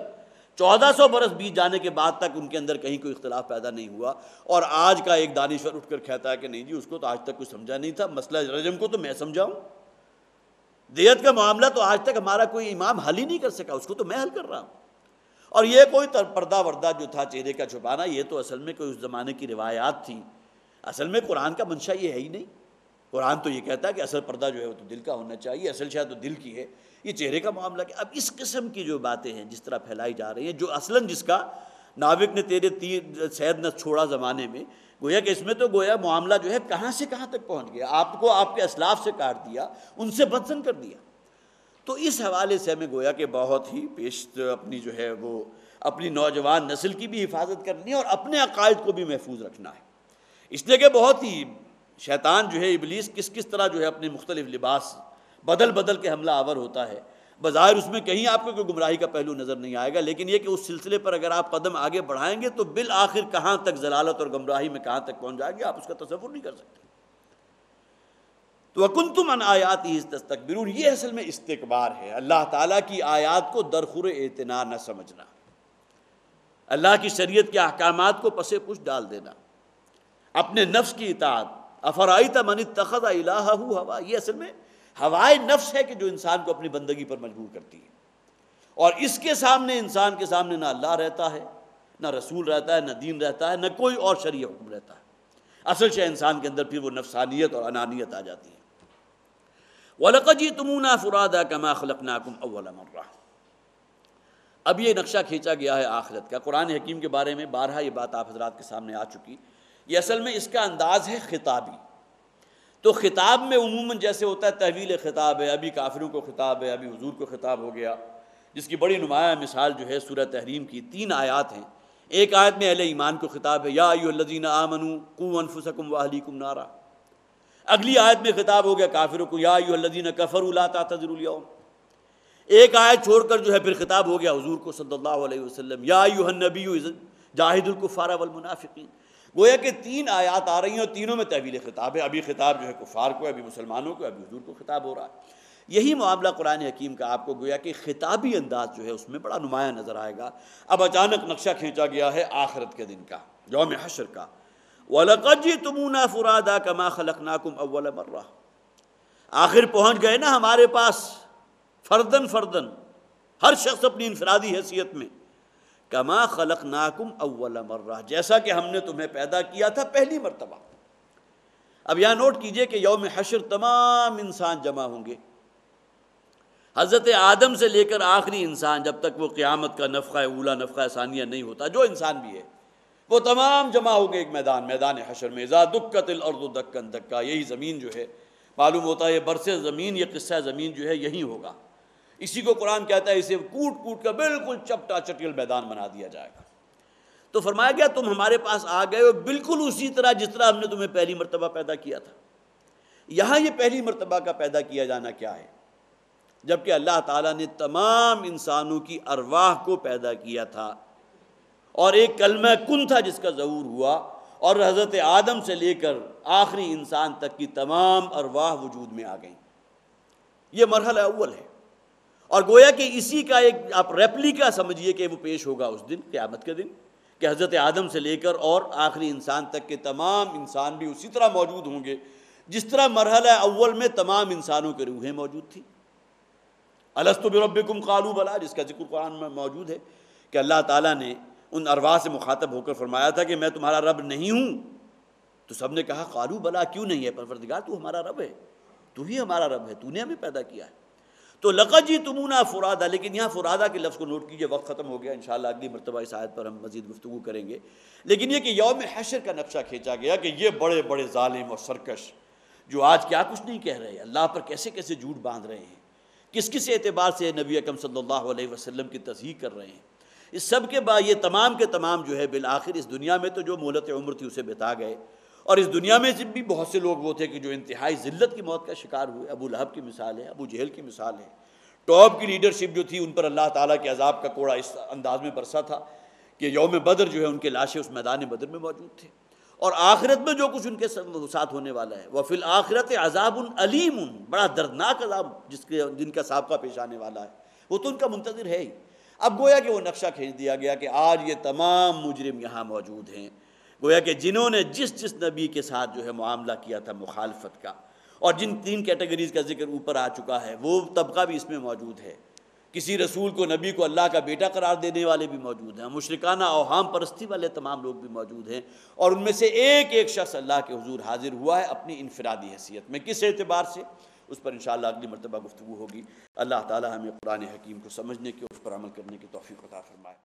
1400 برس بیت جانے کے بعد تک ان کے اندر کہیں کوئی اختلاف پیدا نہیں ہوا، اور آج کا ایک دانشور اٹھ کر کہتا ہے کہ نہیں جی اس کو تو آج تک کوئی سمجھا نہیں تھا، مسئلہ رجم کو تو میں سمجھاؤں، دیت کا معاملہ تو آج تک ہمارا کوئی امام حل ہی نہیں کر سکا، اس کو تو میں حل کر رہا ہوں۔ اور یہ کوئی پردہ وردہ جو تھا چہرے کا چھپانا، یہ تو اصل میں کوئی اس زمانے کی روایات تھی، اصل میں قرآن کا منشا یہ ہے ہی نہیں۔ قرآن تو یہ کہتا ہے کہ اصل پردہ جو ہے وہ تو دل کا ہونا چاہیے، اصل شاید تو دل کی ہے، یہ چہرے کا معاملہ کہ اب اس قسم کی جو باتیں ہیں جس طرح پھیلائی جا رہی ہیں، جو اصلاً جس کا ناوک نے تیرے تیر سید نہ چھوڑا زمانے میں، گویا کہ اس میں تو گویا معاملہ جو ہے کہاں سے کہاں تک پہنچ گیا، آپ کو آپ کے اسلاف سے کاٹ دیا، ان سے بدزن کر دیا۔ تو اس حوالے سے ہمیں گویا کہ بہت ہی پیش اپنی جو ہے وہ اپنی نوجوان نسل کی بھی حفاظت کرنی ہے اور اپنے عقائد کو بھی محفوظ رکھنا ہے، اس لیے کہ بہت ہی شیطان جو ہے ابلیس کس طرح جو ہے اپنے مختلف لباس بدل کے حملہ آور ہوتا ہے۔ بظاہر اس میں کہیں آپ کو کوئی گمراہی کا پہلو نظر نہیں آئے گا، لیکن یہ کہ اس سلسلے پر اگر آپ قدم آگے بڑھائیں گے تو بالآخر کہاں تک ضلالت اور گمراہی میں کہاں تک پہنچ جائے گے آپ اس کا تصور نہیں کر سکتے۔ تو وَكُنْتُمْ عَنْ آیَاتِهِ تَسْتَكْبِرُونَ، یہ اصل میں استکبار ہے، اللہ تعالیٰ کی آیات کو درخور اعتنا نہ سمجھنا، اللہ کی شریعت کے احکامات کو پسے پش ڈال دینا، اپنے نفس کی اطاعت۔ افرائیت من اتخذ الہہ ہوا، یہ اصل میں ہوائے نفس ہے کہ جو انسان کو اپنی بندگی پر مجبور کرتی ہے، اور اس کے سامنے انسان کے سامنے نہ اللہ رہتا ہے، نہ رسول رہتا ہے، نہ دین رہتا ہے، نہ کوئی اور شرعی حکم رہتا ہے۔ اصل شے انسان کے اندر پھر وہ نفسانیت اور انانیت آ جاتی ہے۔ وَلَقَدْ جِئْتُمُونَا فُرَادَىٰ كَمَا خَلَقْنَاكُمْ أَوَّلَ مَرَّةٍ۔ اب یہ نقشہ کھینچا گیا ہے آخرت کا۔ قرآن حکیم کے بارے میں بارہا یہ بات آپ حضرات کے سامنے آ چکی، یہ اصل میں اس کا انداز ہے خطابی۔ تو خطاب میں عموماً جیسے ہوتا ہے تحویل خطاب ہے، ابھی کافروں کو خطاب ہے، ابھی حضور کو خطاب ہو گیا، جس کی بڑی نمایاں مثال جو ہے سورہ تحریم کی 3 آیات ہیں، ایک آیت میں اہل ایمان کو خطاب ہے، یا ایھا الذین آمنوا قوا انفسکم واہلیکم نارا۔ اگلی آیت میں خطاب ہو گیا کافروں کو، یا ایھا الذین کفروا لا تعتذروا اليوم۔ ایک آیت چھوڑ کر جو ہے پھر خطاب ہو گیا حضور کو صلی اللہ علیہ وسلم، یا ایھا النبی جاہدوا الکفار والمنافقین۔ گویا کہ 3 آیات آ رہی ہیں اور تینوں میں تحویل خطاب ہے۔ ابھی خطاب جو ہے کفار کو، ابھی مسلمانوں کو، ابھی حضور کو خطاب ہو رہا ہے۔ یہی معاملہ قرآن حکیم کا آپ کو گویا کہ خطابی انداز جو ہے اس میں بڑا نمایاں نظر آئے گا۔ اب اچانک نقشہ کھینچا گیا ہے آخرت کے دن کا، یوم حشر کا۔ وَلَقَدْ جِئْتُمُونَا فُرَادَىٰ كَمَا خَلَقْنَاكُمْ أَوَّلَ مَرَّةٍ۔ آخر پہنچ گئے نا ہمارے پاس فردن فردن، ہر شخص اپنی انفرادی حیثیت میں، کما خلقناکم اول مرہ، جیسا کہ ہم نے تمہیں پیدا کیا تھا پہلی مرتبہ۔ اب یہاں نوٹ کیجئے کہ یوم حشر تمام انسان جمع ہوں گے، حضرت آدم سے لے کر آخری انسان، جب تک وہ قیامت کا نفخہ اولا نفخہ ثانیہ نہیں ہوتا، جو انسان بھی ہے وہ تمام جمع ہوں گے ایک میدان حشر میں۔ اذا دکت الارض دکا دکا، یہی زمین جو ہے، معلوم ہوتا ہے یہ برس زمین، یہ قصہ زمین جو ہے یہی ہوگا۔ اسی کو قرآن کہتا ہے اسے کوٹ کوٹ کر بالکل چپٹا چٹیل میدان بنا دیا جائے گا۔ تو فرمایا گیا تم ہمارے پاس آ گئے ہو بالکل اسی طرح جس طرح ہم نے تمہیں پہلی مرتبہ پیدا کیا تھا۔ یہاں یہ پہلی مرتبہ کا پیدا کیا جانا کیا ہے؟ جبکہ اللہ تعالیٰ نے تمام انسانوں کی ارواح کو پیدا کیا تھا، اور ایک کلمہ کن تھا جس کا ظہور ہوا، اور حضرت آدم سے لے کر آخری انسان تک کی تمام ارواح وجود میں آ گئیں۔ یہ مرحلہ اول ہے، اور گویا کہ اسی کا ایک آپ ریپلیکا سمجھیے کہ وہ پیش ہوگا اس دن، قیامت کے دن، کہ حضرت آدم سے لے کر اور آخری انسان تک کے تمام انسان بھی اسی طرح موجود ہوں گے جس طرح مرحلہ اول میں تمام انسانوں کی روحیں موجود تھیں۔ الستُ بربکم قالوا بلی، جس کا ذکر قرآن میں موجود ہے کہ اللہ تعالیٰ نے ان ارواح سے مخاطب ہو کر فرمایا تھا کہ میں تمہارا رب نہیں ہوں؟ تو سب نے کہا قالوا بلی، کیوں نہیں ہے پروردگار، تو ہمارا رب ہے، تو ہی ہمارا رب ہے، تو نے ہمیں پیدا کیا ہے۔ تو لقد جئتمونا فرادا، لیکن یہاں فرادا کے لفظ کو نوٹ کیجئے، وقت ختم ہو گیا، انشاءاللہ اگلی مرتبہ اس آیت پر ہم مزید گفتگو کریں گے۔ لیکن یہ کہ یوم حشر کا نقشہ کھینچا گیا کہ یہ بڑے بڑے ظالم اور سرکش جو آج کیا کچھ نہیں کہہ رہے، اللہ پر کیسے کیسے جھوٹ باندھ رہے ہیں، کس کس اعتبار سے نبی اکرم صلی اللہ علیہ وسلم کی تصحیح کر رہے ہیں، اس سب کے بعد یہ تمام کے تمام جو ہے بالآخر اس دنیا میں تو جو مہلت عمر تھی اسے بتا گئے، اور اس دنیا میں سے بھی بہت سے لوگ وہ تھے کہ جو انتہائی ذلت کی موت کا شکار ہوئے۔ ابو لہب کی مثال ہے، ابو جہل کی مثال ہے۔ ٹاپ کی لیڈرشپ جو تھی ان پر اللہ تعالیٰ کے عذاب کا کوڑا اس انداز میں برسا تھا کہ یوم بدر جو ہے ان کے لاشیں اس میدان بدر میں موجود تھے، اور آخرت میں جو کچھ ان کے ساتھ ہونے والا ہے، وَفِي الْآخِرَةِ عَذَابٌ عَلِيمٌ، بڑا دردناک عذاب جن کا سابقہ پیش آنے والا ہے، وہ تو ان کا منتظر ہے ہی۔ اب گویا کہ وہ نقشہ کھینچ دیا گیا کہ آج یہ تمام مجرم یہاں موجود ہیں، گویا کہ جنہوں نے جس نبی کے ساتھ جو ہے معاملہ کیا تھا مخالفت کا، اور جن 3 کیٹیگریز کا ذکر اوپر آ چکا ہے وہ طبقہ بھی اس میں موجود ہے۔ کسی رسول کو، نبی کو اللہ کا بیٹا قرار دینے والے بھی موجود ہیں، مشرکانہ اوہام پرستی والے تمام لوگ بھی موجود ہیں، اور ان میں سے ایک ایک شخص اللہ کے حضور حاضر ہوا ہے اپنی انفرادی حیثیت میں۔ کس اعتبار سے، اس پر انشاءاللہ اگلی مرتبہ گفتگو ہوگی۔ اللہ تعالی ہمیں قرآن حکیم کو سمجھنے کی اور اس پر عمل کرنے کی توفیق عطا فرمائے۔